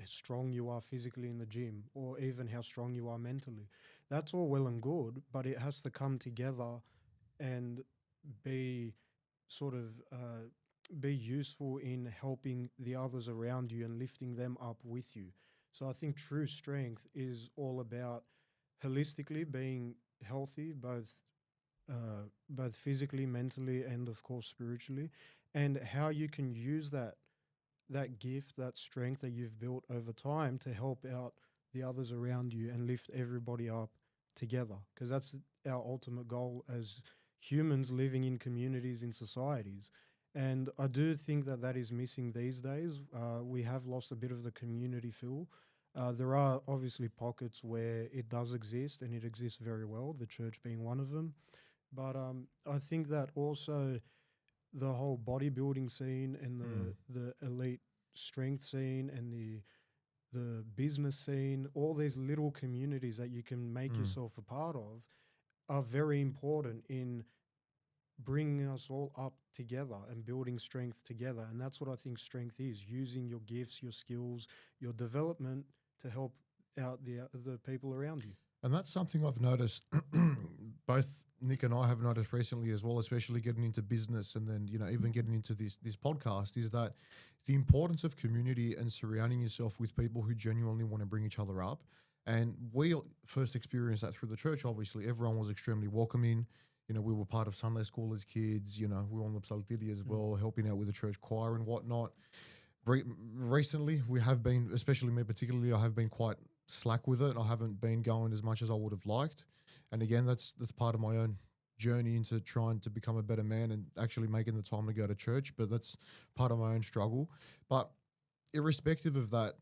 strong you are physically in the gym or even how strong you are mentally. That's all well and good, but it has to come together and be sort of be useful in helping the others around you and lifting them up with you. So I think true strength is all about holistically being healthy, both physically, mentally, and of course spiritually, and how you can use that gift, that strength that you've built over time to help out the others around you and lift everybody up together, because that's our ultimate goal as humans living in communities, in societies. And I do think that is missing these days. We have lost a bit of the community feel. There are obviously pockets where it does exist, and it exists very well, the church being one of them. But I think that also the whole bodybuilding scene and the elite strength scene and the business scene, all these little communities that you can make yourself a part of are very important in bringing us all up together and building strength together. And that's what I think strength is, using your gifts, your skills, your development to help out the people around you. And that's something I've noticed, both Nick and I have noticed recently as well, especially getting into business and then, even getting into this podcast, is that the importance of community and surrounding yourself with people who genuinely want to bring each other up. And we first experienced that through the church, obviously. Everyone was extremely welcoming. We were part of Sunday school as kids. We were on the Psaltidi as well, helping out with the church choir and whatnot. Recently, we have been, especially me particularly, I have been quite slack with it. I haven't been going as much as I would have liked. And again, that's part of my own journey into trying to become a better man and actually making the time to go to church. But that's part of my own struggle. But irrespective of that,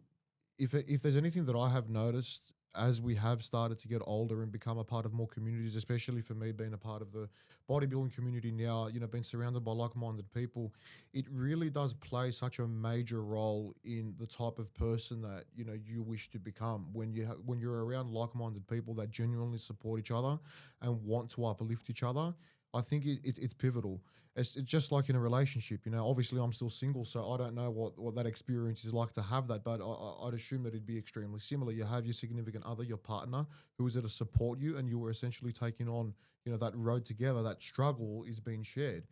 if there's anything that I have noticed as we have started to get older and become a part of more communities, especially for me being a part of the bodybuilding community now, being surrounded by like-minded people, it really does play such a major role in the type of person that, you wish to become when you're around like-minded people that genuinely support each other and want to uplift each other. I think it's pivotal. It's just like in a relationship, obviously I'm still single, so I don't know what that experience is like to have that, but I'd assume that it'd be extremely similar. You have your significant other, your partner, who is there to support you, and you are essentially taking on, that road together. That struggle is being shared.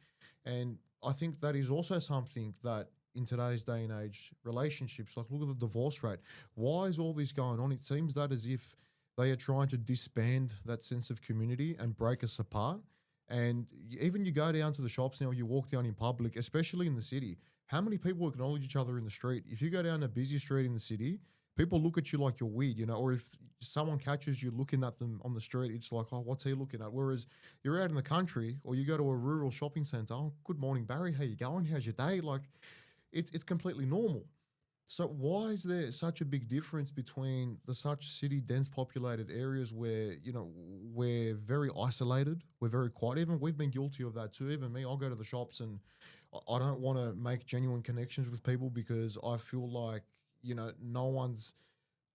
And I think that is also something that in today's day and age, relationships, like look at the divorce rate. Why is all this going on? It seems that as if they are trying to disband that sense of community and break us apart. And even you go down to the shops now, you walk down in public, especially in the city, how many people acknowledge each other in the street? If you go down a busy street in the city, people look at you like you're weird, or if someone catches you looking at them on the street, it's like, oh, what's he looking at? Whereas you're out in the country or you go to a rural shopping centre, oh, good morning, Barry, how you going? How's your day? Like, it's completely normal. So why is there such a big difference between the such city, dense populated areas where, we're very isolated, we're very quiet? Even we've been guilty of that too. Even me, I'll go to the shops and I don't want to make genuine connections with people because I feel like, no one's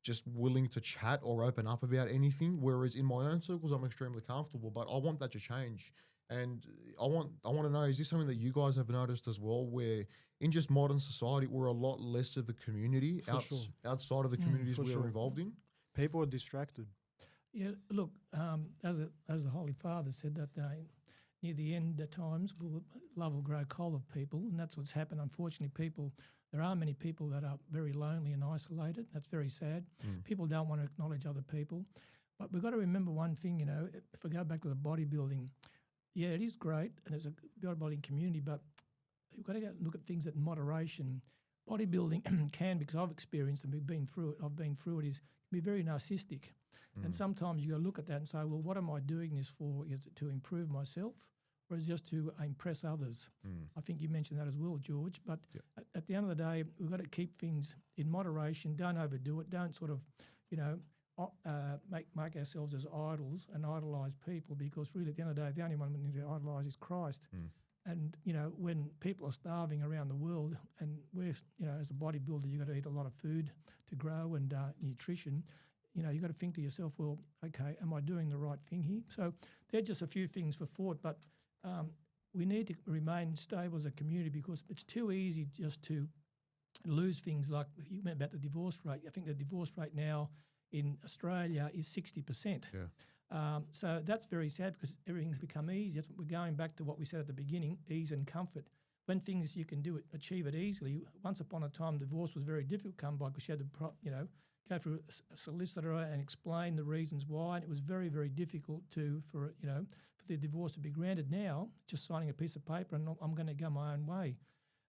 just willing to chat or open up about anything. Whereas in my own circles, I'm extremely comfortable, but I want that to change. And I want to know, is this something that you guys have noticed as well, where in just modern society, we're a lot less of a community outside of the communities we are involved in? People are distracted. Yeah, look, as the Holy Father said that near the end at times, love will grow cold of people, and that's what's happened. Unfortunately, there are many people that are very lonely and isolated. That's very sad. People don't want to acknowledge other people. But we've got to remember one thing, if I go back to the bodybuilding, yeah, it is great, and it's a bodybuilding community, but you've got to go look at things in moderation. Bodybuilding can, because I've experienced and we've been through it, is can be very narcissistic. And sometimes you got to look at that and say, well, what am I doing this for? Is it to improve myself, or is it just to impress others? I think you mentioned that as well, George. But at the end of the day, we've got to keep things in moderation. Don't overdo it. Don't sort of, make ourselves as idols and idolise people, because really at the end of the day, the only one we need to idolise is Christ. And, when people are starving around the world, and we're, as a bodybuilder, you've got to eat a lot of food to grow and nutrition, you've got to think to yourself, well, okay, am I doing the right thing here? So they're just a few things for thought, but we need to remain stable as a community, because it's too easy just to lose things. Like you meant about the divorce rate. I think the divorce rate now in Australia is 60%. So that's very sad, because everything's become easy. We're going back to what we said at the beginning, ease and comfort. When things you can achieve it easily. Once upon a time, divorce was very difficult to come by, because you had to, go through a solicitor and explain the reasons why, and it was very, very difficult for the divorce to be granted. Now, just signing a piece of paper and I'm going to go my own way.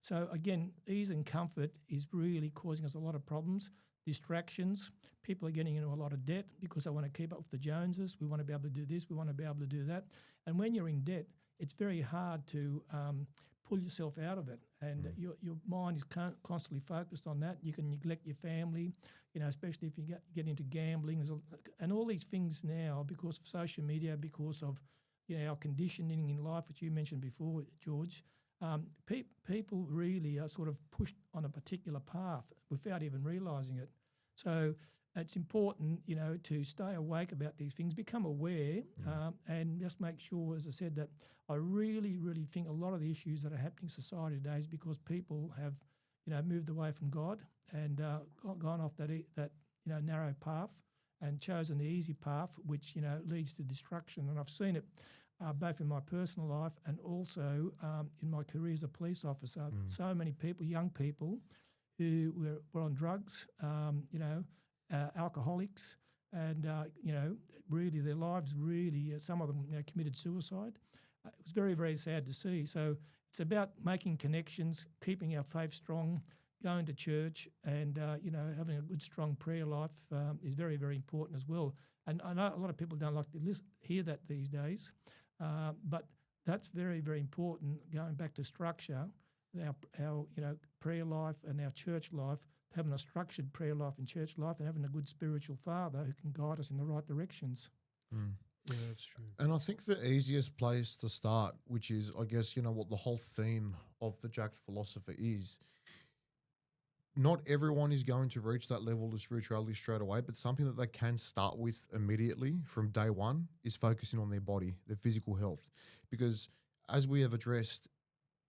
So again, ease and comfort is really causing us a lot of problems. Distractions. People are getting into a lot of debt because they want to keep up with the Joneses. We want to be able to do this. We want to be able to do that. And when you're in debt, it's very hard to pull yourself out of it. And your mind is constantly focused on that. You can neglect your family, especially if you get into gambling. And all these things now, because of social media, because of our conditioning in life, which you mentioned before, George, people really are sort of pushed on a particular path without even realising it. So it's important, to stay awake about these things, become aware, and just make sure, as I said, that I really, really think a lot of the issues that are happening in society today is because people have, moved away from God and gone off that narrow path and chosen the easy path, which, leads to destruction. And I've seen it both in my personal life and also in my career as a police officer. So many people, young people, who were on drugs, alcoholics, and really their lives really, some of them committed suicide. It was very, very sad to see. So it's about making connections, keeping our faith strong, going to church, and having a good, strong prayer life is very, very important as well. And I know a lot of people don't like to hear that these days, but that's very, very important. Going back to structure, our prayer life and our church life, having a structured prayer life and church life, and having a good spiritual father who can guide us in the right directions. Yeah, that's true. And I think the easiest place to start, which is, I guess, what the whole theme of the Jacked Philosopher is, not everyone is going to reach that level of spirituality straight away, but something that they can start with immediately from day one is focusing on their body, their physical health. Because as we have addressed,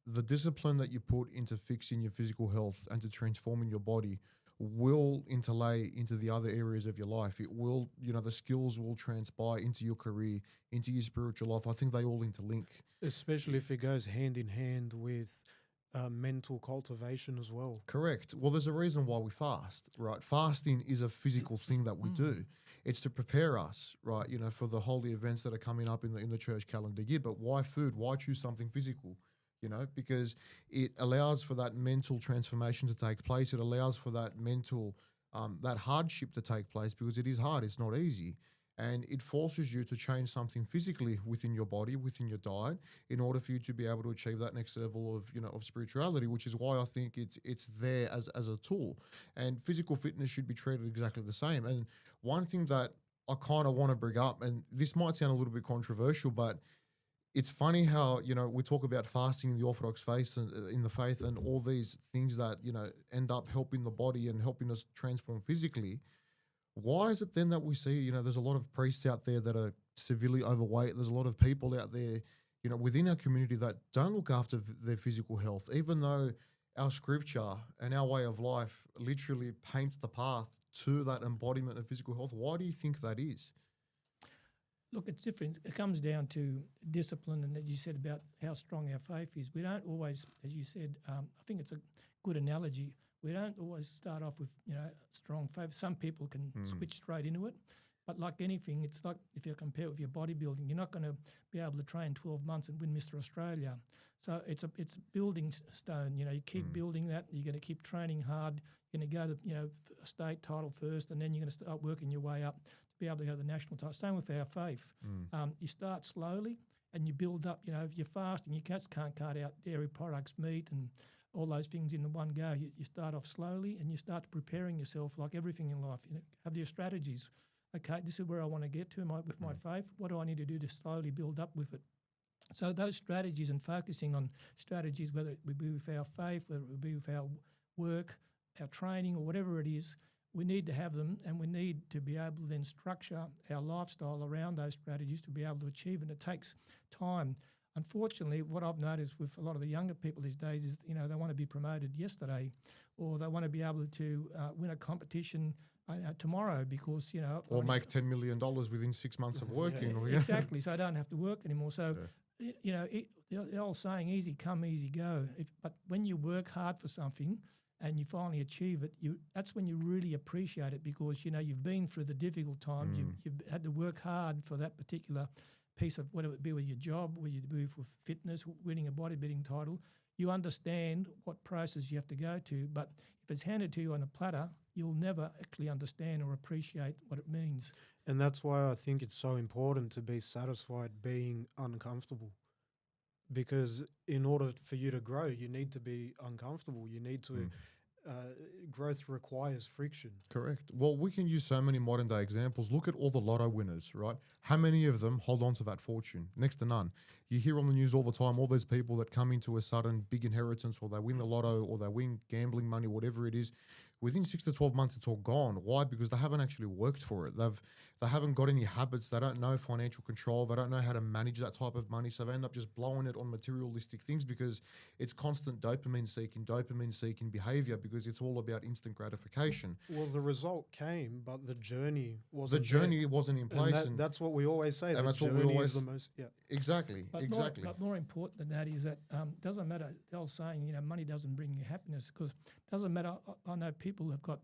the discipline that you put into fixing your physical health and to transforming your body will interlay into the other areas of your life. It will, the skills will transpire into your career, into your spiritual life. I think they all interlink. Especially if it goes hand in hand with mental cultivation as well. Correct. Well, there's a reason why we fast, right? Fasting is a physical thing that we do. It's to prepare us, right, for the holy events that are coming up in the church calendar year. But why food? Why choose something physical? Because it allows for that mental transformation to take place. It allows for that mental, that hardship to take place, because it is hard. It's not easy. And it forces you to change something physically within your body, within your diet, in order for you to be able to achieve that next level of, of spirituality, which is why I think it's there as a tool. And physical fitness should be treated exactly the same. And one thing that I kind of want to bring up, and this might sound a little bit controversial, but it's funny how, we talk about fasting in the Orthodox faith and all these things that, end up helping the body and helping us transform physically. Why is it then that we see, there's a lot of priests out there that are severely overweight. There's a lot of people out there, within our community that don't look after their physical health, even though our scripture and our way of life literally paints the path to that embodiment of physical health. Why do you think that is? Look, it's different. It comes down to discipline, and as you said about how strong our faith is. We don't always, as you said, I think it's a good analogy. We don't always start off with, strong faith. Some people can switch straight into it. But like anything, it's like if you compare it with your bodybuilding, you're not going to be able to train 12 months and win Mr. Australia. So it's building stone. You keep building that. You're going to keep training hard. You're going to go to, a state title first, and then you're going to start working your way up to be able to go to the national title. Same with our faith. You start slowly and you build up. If you're fasting, you just can't cut out dairy products, meat and all those things in the one go. You start off slowly and you start preparing yourself like everything in life. Have your strategies. Okay, this is where I want to get to with my faith. What do I need to do to slowly build up with it? So those strategies and focusing on strategies, whether it be with our faith, whether it be with our work, our training or whatever it is, we need to have them, and we need to be able to then structure our lifestyle around those strategies to be able to achieve, and it takes time. Unfortunately, what I've noticed with a lot of the younger people these days is, they want to be promoted yesterday, or they want to be able to win a competition tomorrow because, Or make $10 million within 6 months of working. Exactly, so I don't have to work anymore. So, the old saying, easy come, easy go. But when you work hard for something and you finally achieve it, that's when you really appreciate it because, you've been through the difficult times. You've had to work hard for that particular piece of, whether it be with your job, whether you do with fitness, winning a bodybuilding title. You understand what process you have to go to, but if it's handed to you on a platter, you'll never actually understand or appreciate what it means. And that's why I think it's so important to be satisfied being uncomfortable. Because in order for you to grow, you need to be uncomfortable. You need to, growth requires friction. Correct. Well, we can use so many modern day examples. Look at all the lotto winners, right? How many of them hold on to that fortune? Next to none. You hear on the news all the time, all those people that come into a sudden big inheritance, or they win the lotto, or they win gambling money, whatever it is. Within 6 to 12 months, it's all gone. Why? Because they haven't actually worked for it. They haven't got any habits. They don't know financial control. They don't know how to manage that type of money. So they end up just blowing it on materialistic things because it's constant dopamine seeking behavior because it's all about instant gratification. Well, the result came, but the journey wasn't. The journey wasn't in place. And that's what we always say. And that's what we always is the most. Yeah. Exactly. But more important than that is that doesn't matter. They're saying money doesn't bring you happiness because it doesn't matter. I know people have got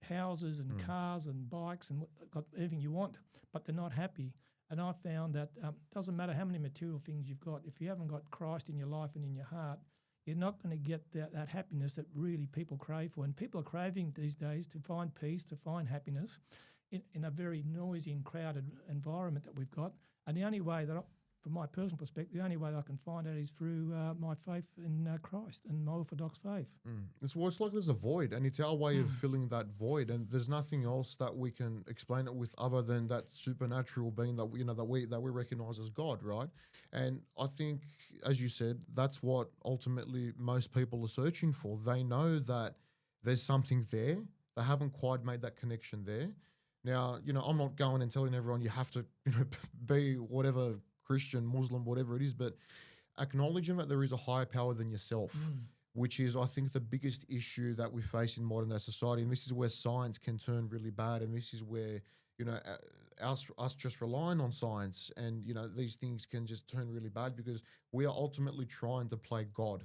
houses and cars and bikes and got everything you want, but they're not happy. And I found that doesn't matter how many material things you've got, if you haven't got Christ in your life and in your heart, you're not going to get that happiness that really people crave for. And people are craving these days to find peace, to find happiness in a very noisy and crowded environment that we've got. And the only way that, from my personal perspective, the only way that I can find it is through my faith in Christ and my Orthodox faith. It's like there's a void, and it's our way of filling that void, and there's nothing else that we can explain it with other than that supernatural being that we recognize as God, right? And I think, as you said, that's what ultimately most people are searching for. They know that there's something there. They haven't quite made that connection there. Now, I'm not going and telling everyone you have to, be whatever Christian, Muslim, whatever it is, but acknowledging that there is a higher power than yourself, which is, I think, the biggest issue that we face in modern day society. And this is where science can turn really bad. And this is where, us just relying on science and, these things can just turn really bad because we are ultimately trying to play God.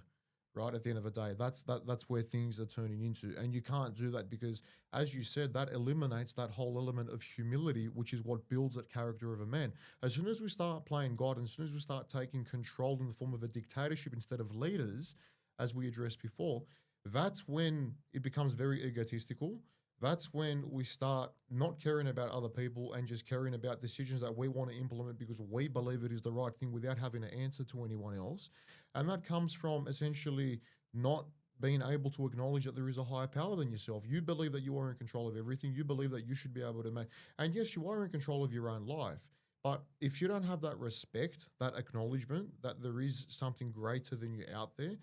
Right at the end of the day, that's where things are turning into, and you can't do that because, as you said, that eliminates that whole element of humility, which is what builds that character of a man. As soon as we start playing God, and as soon as we start taking control in the form of a dictatorship instead of leaders, as we addressed before, that's when it becomes very egotistical. That's when we start not caring about other people and just caring about decisions that we want to implement because we believe it is the right thing without having to answer to anyone else. And that comes from essentially not being able to acknowledge that there is a higher power than yourself. You believe that you are in control of everything. You believe that you should be able to make, and yes, you are in control of your own life, But if you don't have that respect, that acknowledgement that there is something greater than you out there,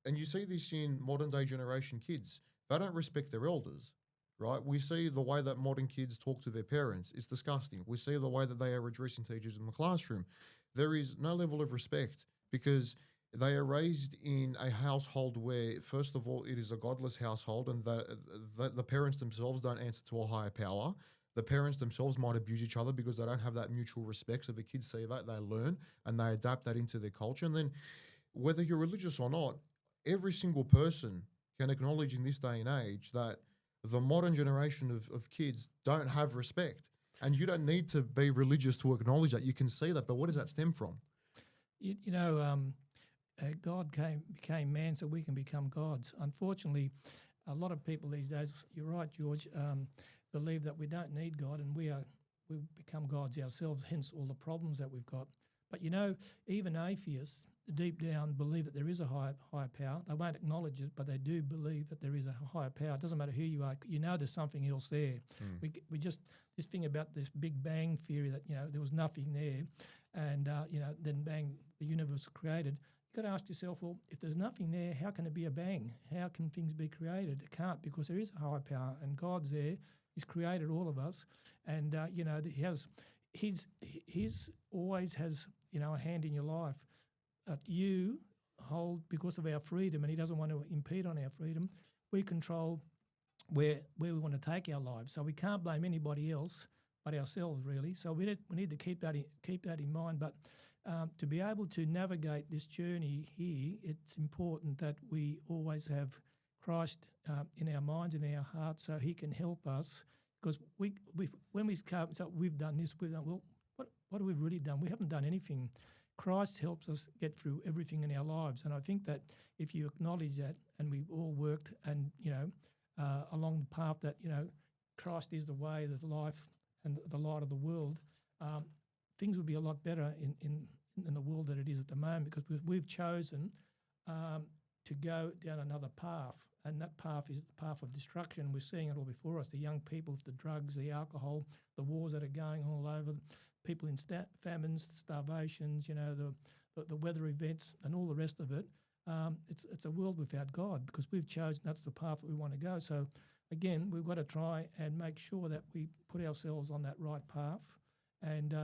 and you see this in modern day generation kids, they don't respect their elders, right? We see the way that modern kids talk to their parents. It's disgusting. We see the way that they are addressing teachers in the classroom. There is no level of respect because they are raised in a household where, first of all, it is a godless household, and the parents themselves don't answer to a higher power. The parents themselves might abuse each other because they don't have that mutual respect. So the kids see that, they learn, and they adapt that into their culture. And then whether you're religious or not, every single person can acknowledge in this day and age that the modern generation of kids don't have respect. And you don't need to be religious to acknowledge that. You can see that, but what does that stem from? God became man so we can become gods. Unfortunately, a lot of people these days, you're right, George, believe that we don't need God and we've become gods ourselves, hence all the problems that we've got. But even atheists deep down believe that there is a higher power. They won't acknowledge it, but they do believe that there is a higher power. It doesn't matter who you are. There's something else there. We just, this thing about this Big Bang theory that, there was nothing there and, then bang, the universe was created. You've got to ask yourself, well, if there's nothing there, how can it be a bang? How can things be created? It can't, because there is a higher power and God's there. He's created all of us, and he's always has a hand in your life. You hold, because of our freedom, and he doesn't want to impede on our freedom. We control where we want to take our lives, so we can't blame anybody else but ourselves, really. So we need to keep that in mind. But to be able to navigate this journey here, it's important that we always have Christ in our minds and in our hearts, so he can help us. Because when we come, so we've done this, well, what have we really done? We haven't done anything. Christ helps us get through everything in our lives, and I think that if you acknowledge that, and we've all worked, and along the path that Christ is the way, the life, and the light of the world, things would be a lot better in the world that it is at the moment, because we've chosen to go down another path, and that path is the path of destruction. We're seeing it all before us, the young people with the drugs, the alcohol, the wars that are going all over, people in famines, starvations, the weather events and all the rest of it. It's a world without God, because we've chosen that's the path that we want to go. So again, we've got to try and make sure that we put ourselves on that right path and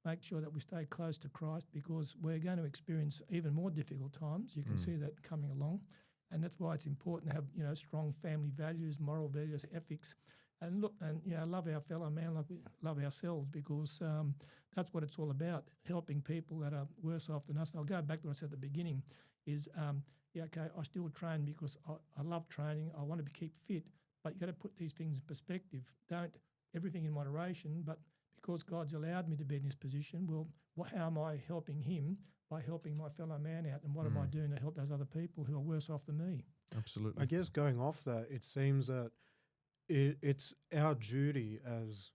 make sure that we stay close to Christ, because we're going to experience even more difficult times. You can see that coming along. And that's why it's important to have, strong family values, moral values, ethics, and love our fellow man like we love ourselves, because that's what it's all about, helping people that are worse off than us. And I'll go back to what I said at the beginning is, I still train because I love training. I want to keep fit, but you got to put these things in perspective. Don't everything in moderation, but because God's allowed me to be in this position, well, how am I helping him? By helping my fellow man out, and what am I doing to help those other people who are worse off than me? Absolutely. I guess going off that, it seems that it's our duty as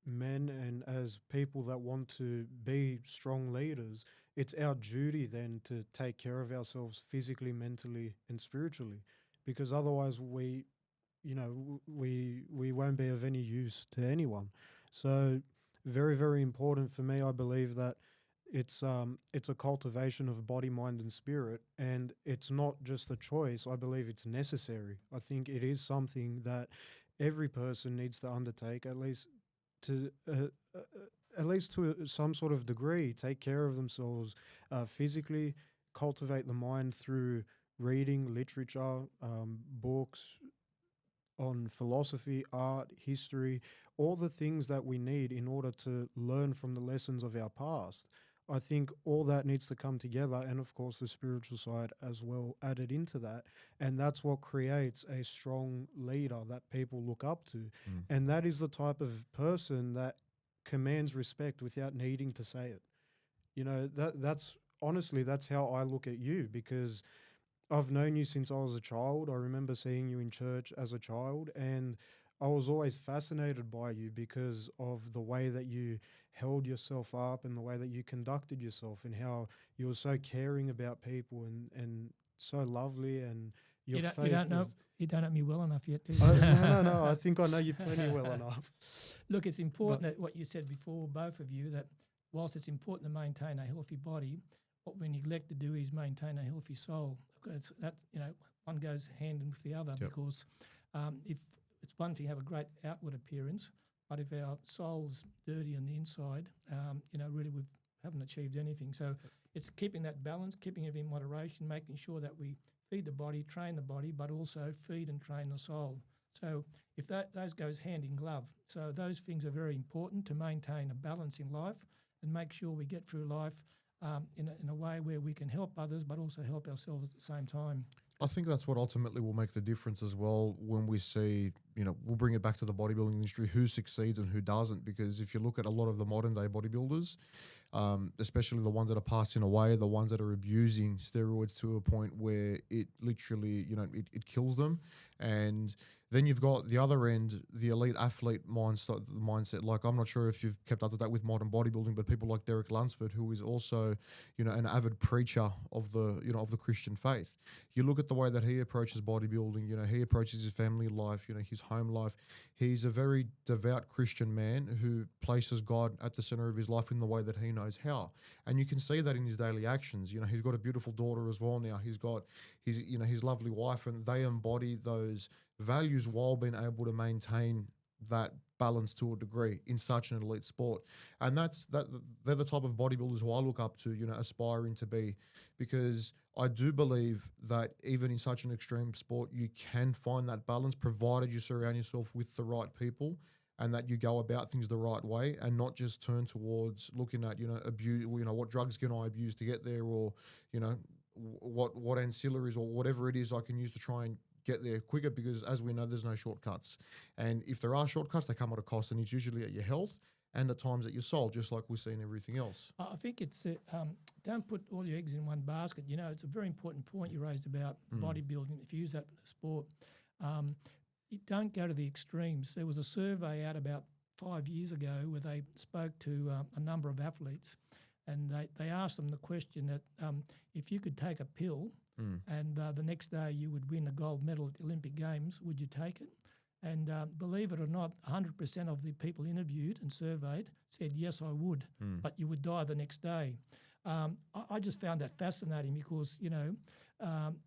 men and as people that want to be strong leaders, it's our duty then to take care of ourselves physically, mentally, and spiritually, because otherwise we won't be of any use to anyone. So very, very important for me, I believe that it's a cultivation of body, mind, and spirit, and it's not just a choice. I believe it's necessary. I think it is something that every person needs to undertake, at least to some sort of degree. Take care of themselves physically, cultivate the mind through reading, literature, books on philosophy, art, history, all the things that we need in order to learn from the lessons of our past. I think all that needs to come together, and of course the spiritual side as well added into that, and that's what creates a strong leader that people look up to. And that is the type of person that commands respect without needing to say it. That's honestly, that's how I look at you, because I've known you since I was a child. I remember seeing you in church as a child, and I was always fascinated by you because of the way that you held yourself up and the way that you conducted yourself, and how you were so caring about people and so lovely, and Your You faith don't know is- you don't know me well enough yet, do you? no. I think I know you plenty well enough. Look, it's important that what you said before, both of you, that whilst it's important to maintain a healthy body, what we neglect to do is maintain a healthy soul. One goes hand in with the other because if it's one thing to have a great outward appearance, but if our soul's dirty on the inside, really we haven't achieved anything. So it's keeping that balance, keeping it in moderation, making sure that we feed the body, train the body, but also feed and train the soul. So if those goes hand in glove. So those things are very important to maintain a balance in life and make sure we get through life in a way where we can help others, but also help ourselves at the same time. I think that's what ultimately will make the difference as well when we see, we'll bring it back to the bodybuilding industry, who succeeds and who doesn't. Because if you look at a lot of the modern day bodybuilders, especially the ones that are passing away, the ones that are abusing steroids to a point where it literally, it kills them. And then you've got the other end, the elite athlete mindset. Like, I'm not sure if you've kept up to date with modern bodybuilding, but people like Derek Lunsford, who is also, an avid preacher of the, of the Christian faith. You look at the way that he approaches bodybuilding, he approaches his family life, his home life. He's a very devout Christian man who places God at the center of his life in the way that he knows how. And you can see that in his daily actions. He's got a beautiful daughter as well now. He's got his lovely wife, and they embody those values while being able to maintain that balance to a degree in such an elite sport. And they're the type of bodybuilders who I look up to, aspiring to be, because I do believe that even in such an extreme sport, you can find that balance, provided you surround yourself with the right people and that you go about things the right way and not just turn towards looking at, abuse, what drugs can I abuse to get there, or, what ancillaries or whatever it is I can use to try and get there quicker, because as we know, there's no shortcuts. And if there are shortcuts, they come at a cost, and it's usually at your health and at times at your soul, just like we see in everything else. I think it's don't put all your eggs in one basket. It's a very important point you raised about bodybuilding. If you use that sport, you don't go to the extremes. There was a survey out about 5 years ago where they spoke to a number of athletes, and they asked them the question that if you could take a pill and the next day you would win a gold medal at the Olympic Games, would you take it? And believe it or not, 100% of the people interviewed and surveyed said, yes, I would, but you would die the next day. I just found that fascinating because,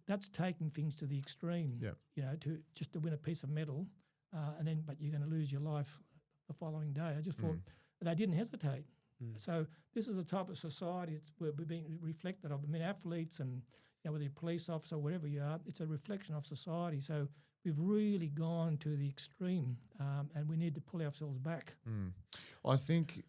that's taking things to the extreme, to win a piece of metal, but you're going to lose your life the following day. I just thought they didn't hesitate. So this is the type of society we're being reflected of. I mean, athletes and whether you're a police officer, whatever you are, it's a reflection of society. So we've really gone to the extreme, and we need to pull ourselves back. I think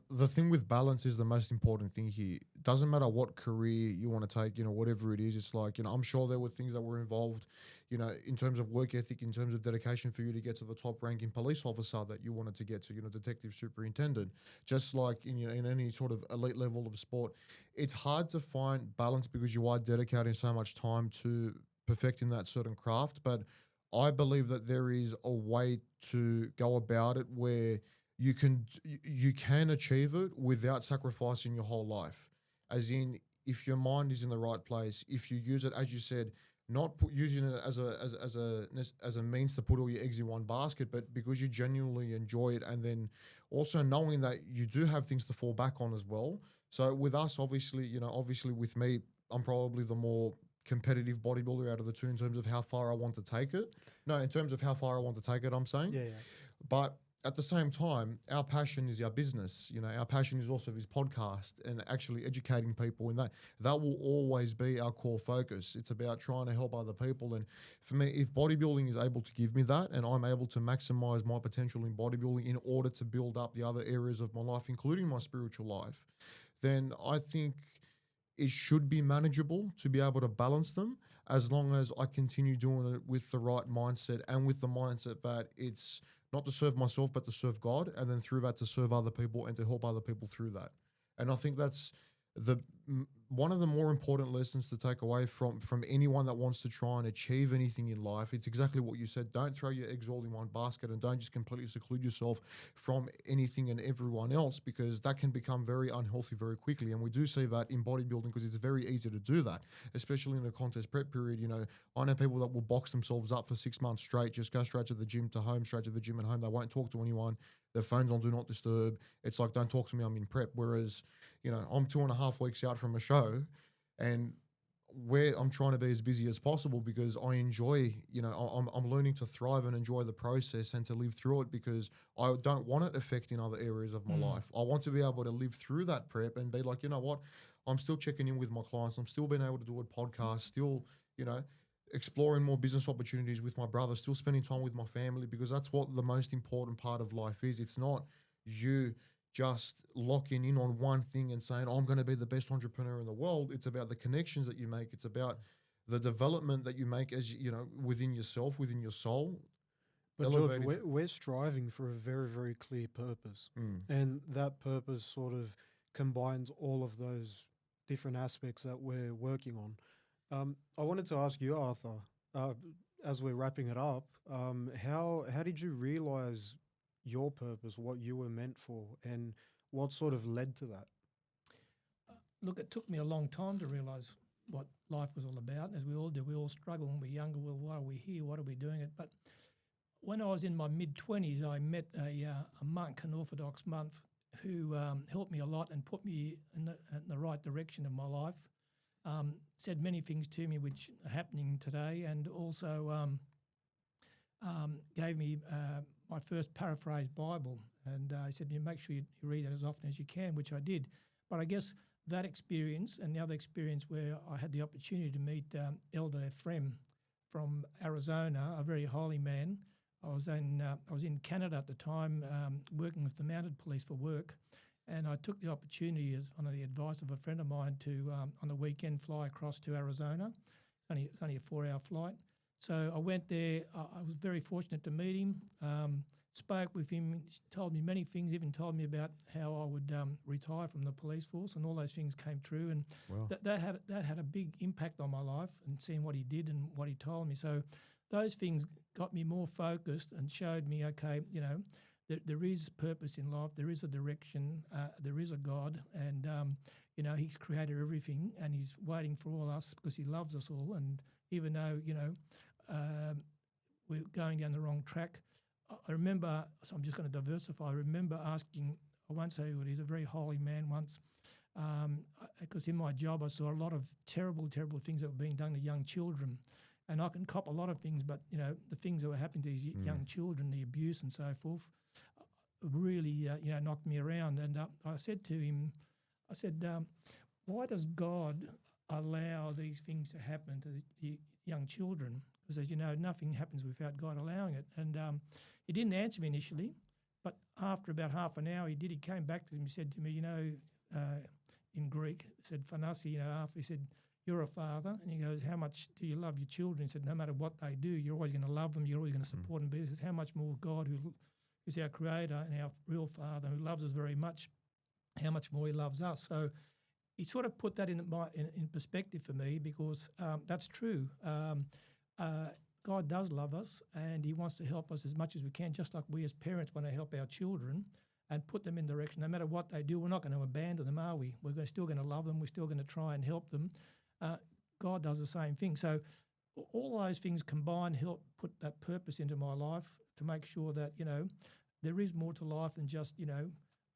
the thing with balance is the most important thing here. It doesn't matter what career you want to take, whatever it is. It's like, I'm sure there were things that were involved, in terms of work ethic, in terms of dedication for you to get to the top ranking police officer that you wanted to get to, detective superintendent. Just like in any sort of elite level of sport, it's hard to find balance because you are dedicating so much time to perfecting that certain craft. But I believe that there is a way to go about it where you can achieve it without sacrificing your whole life. As in, if your mind is in the right place, if you use it, as you said, not using it as a means to put all your eggs in one basket, but because you genuinely enjoy it, and then also knowing that you do have things to fall back on as well. So with us, obviously with me, I'm probably the more competitive bodybuilder out of the two in terms of how far I want to take it. No, in terms of how far I want to take it, I'm saying. Yeah. But at the same time, our passion is our business. Our passion is also his podcast and actually educating people, and that will always be our core focus. It's about trying to help other people. And for me, if bodybuilding is able to give me that, and I'm able to maximize my potential in bodybuilding in order to build up the other areas of my life, including my spiritual life, then I think it should be manageable to be able to balance them, as long as I continue doing it with the right mindset, and with the mindset that it's not to serve myself, but to serve God, and then through that to serve other people and to help other people through that. And I think that's one of the more important lessons to take away from anyone that wants to try and achieve anything in life, it's exactly what you said. Don't throw your eggs all in one basket, and don't just completely seclude yourself from anything and everyone else, because that can become very unhealthy very quickly. And we do see that in bodybuilding, because it's very easy to do that, especially in a contest prep period. You know, I know people that will box themselves up for 6 months straight, just go straight to the gym to home, straight to the gym and home. They won't talk to anyone. Their phone's on do not disturb. It's like, don't talk to me, I'm in prep. Whereas, you know, I'm 2.5 weeks out from a show, and where I'm trying to be as busy as possible, because I enjoy, you know, I'm learning to thrive and enjoy the process and to live through it, because I don't want it affecting other areas of my life. I want to be able to live through that prep and be like, you know what, I'm still checking in with my clients. I'm still being able to do a podcast, still, you know, exploring more business opportunities with my brother, still spending time with my family, because that's what the most important part of life is. It's not you just locking in on one thing and saying, I'm going to be the best entrepreneur in the world. It's about the connections that you make. It's about the development that you make as, you know, within yourself, within your soul. But George, we're striving for a very, very clear purpose. And that purpose sort of combines all of those different aspects that we're working on. I wanted to ask you, Arthur, as we're wrapping it up, how did you realize your purpose, what you were meant for, and what sort of led to that? Look, it took me a long time to realise what life was all about, as we all do. We all struggle when we're younger. Well, why are we here? What are we doing it? But when I was in my mid-20s, I met a monk, an Orthodox monk, who helped me a lot and put me in the right direction of my life. Said many things to me which are happening today, and also gave me my first paraphrased Bible. And he said, you make sure you read that as often as you can, which I did. But I guess that experience and the other experience where I had the opportunity to meet Elder Ephraim from Arizona, a very holy man. I was in Canada at the time, working with the mounted police for work. And I took the opportunity, as on the advice of a friend of mine, to on the weekend fly across to Arizona. It's only a 4-hour flight. So I went there. I was very fortunate to meet him. Spoke with him. He told me many things. Even told me about how I would retire from the police force, and all those things came true. And Wow. that had a big impact on my life, and seeing what he did and what he told me. So those things got me more focused and showed me, okay, you know, there is purpose in life, there is a direction, there is a God, and, you know, he's created everything, and he's waiting for all us because he loves us all. And even though, you know, we're going down the wrong track, I remember, so I'm just going to diversify, I remember asking, I won't say who it is, a very holy man once, because in my job I saw a lot of terrible, terrible things that were being done to young children. And I can cop a lot of things, but, you know, the things that were happening to these young children, the abuse and so forth, really, you know, knocked me around. And I said to him, I said, why does God allow these things to happen to the young children? Because, as you know, nothing happens without God allowing it. And he didn't answer me initially, but after about half an hour, he did. He came back to him, he said to me, you know, in Greek, he said, Thanasi, you know, after he said, you're a father. And he goes, how much do you love your children? He said, no matter what they do, you're always going to love them. You're always going to support them. But he says, how much more God, who's our creator and our real father, who loves us very much, how much more he loves us. So he sort of put that in perspective for me, because that's true. God does love us, and he wants to help us as much as we can, just like we as parents want to help our children and put them in direction. No matter what they do, we're not going to abandon them, are we? We're still going to love them. We're still going to try and help them. God does the same thing. So all those things combined help put that purpose into my life, to make sure that, you know, there is more to life than just, you know,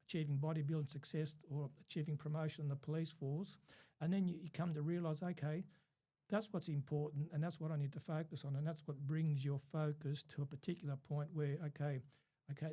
achieving bodybuilding success or achieving promotion in the police force. And then you come to realise, okay, that's what's important, and that's what I need to focus on, and that's what brings your focus to a particular point where, okay,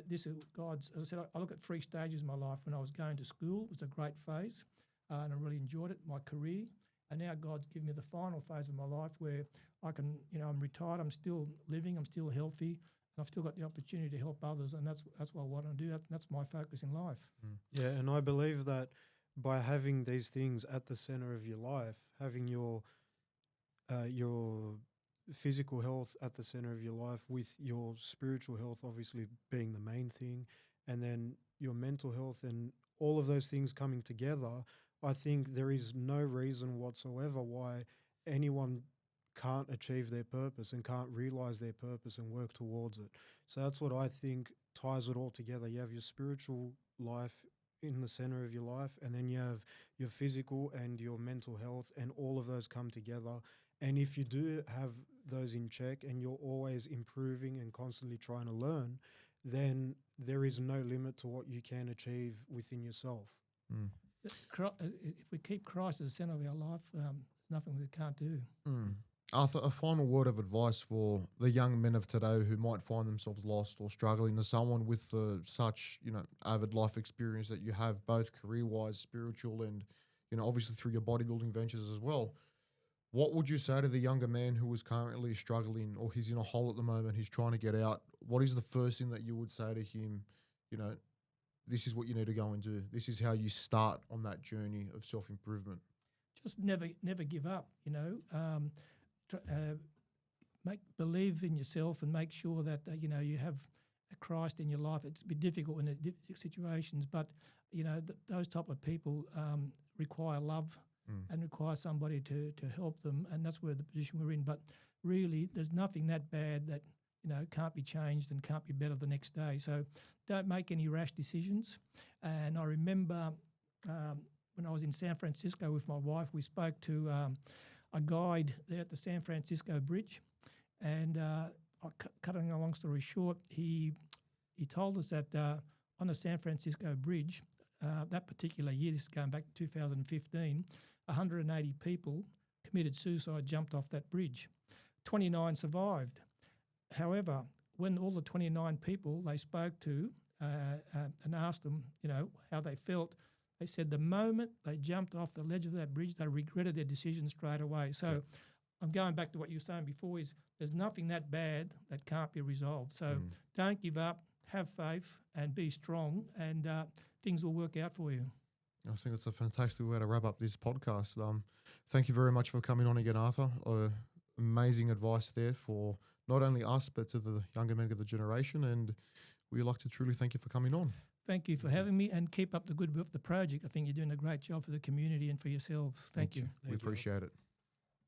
this is God's. As I said, I look at 3 stages in my life. When I was going to school, it was a great phase, and I really enjoyed it, my career. And now God's given me the final phase of my life where I can, you know, I'm retired, I'm still living, I'm still healthy, and I've still got the opportunity to help others, and that's what I want to do. That's my focus in life. Yeah, and I believe that by having these things at the center of your life, having your physical health at the center of your life, with your spiritual health obviously being the main thing, and then your mental health and all of those things coming together, I think there is no reason whatsoever why anyone can't achieve their purpose and can't realize their purpose and work towards it. So that's what I think ties it all together. You have your spiritual life in the center of your life, and then you have your physical and your mental health, and all of those come together. And if you do have those in check and you're always improving and constantly trying to learn, then there is no limit to what you can achieve within yourself. If we keep Christ at the centre of our life, there's nothing we can't do. Arthur, a final word of advice for the young men of today who might find themselves lost or struggling, as someone with such, avid life experience that you have, both career-wise, spiritual, and, obviously through your bodybuilding ventures as well. What would you say to the younger man who is currently struggling, or he's in a hole at the moment, he's trying to get out? What is the first thing that you would say to him, this is what you need to go and do? This is how you start on that journey of self-improvement. Just never give up, believe in yourself and make sure that, you have a Christ in your life. It's a bit difficult in situations, but, those type of people require love and require somebody to help them, and that's where the position we're in. But really, there's nothing that bad that, can't be changed and can't be better the next day. So don't make any rash decisions. And I remember when I was in San Francisco with my wife, we spoke to a guide there at the San Francisco Bridge, and cutting a long story short, he told us that on the San Francisco Bridge, that particular year, this is going back to 2015, 180 people committed suicide, jumped off that bridge. 29 survived. However, when all the 29 people they spoke to and asked them, how they felt, they said the moment they jumped off the ledge of that bridge, they regretted their decision straight away. So I'm going back to what you were saying before, is there's nothing that bad that can't be resolved. So don't give up, have faith and be strong, and things will work out for you. I think that's a fantastic way to wrap up this podcast. Thank you very much for coming on again, Arthur. Amazing advice there for not only us, but to the younger men of the generation. And we'd like to truly thank you for coming on. Thank you for having me, and keep up the good work of the project. I think you're doing a great job for the community and for yourselves. Thank you. We appreciate it.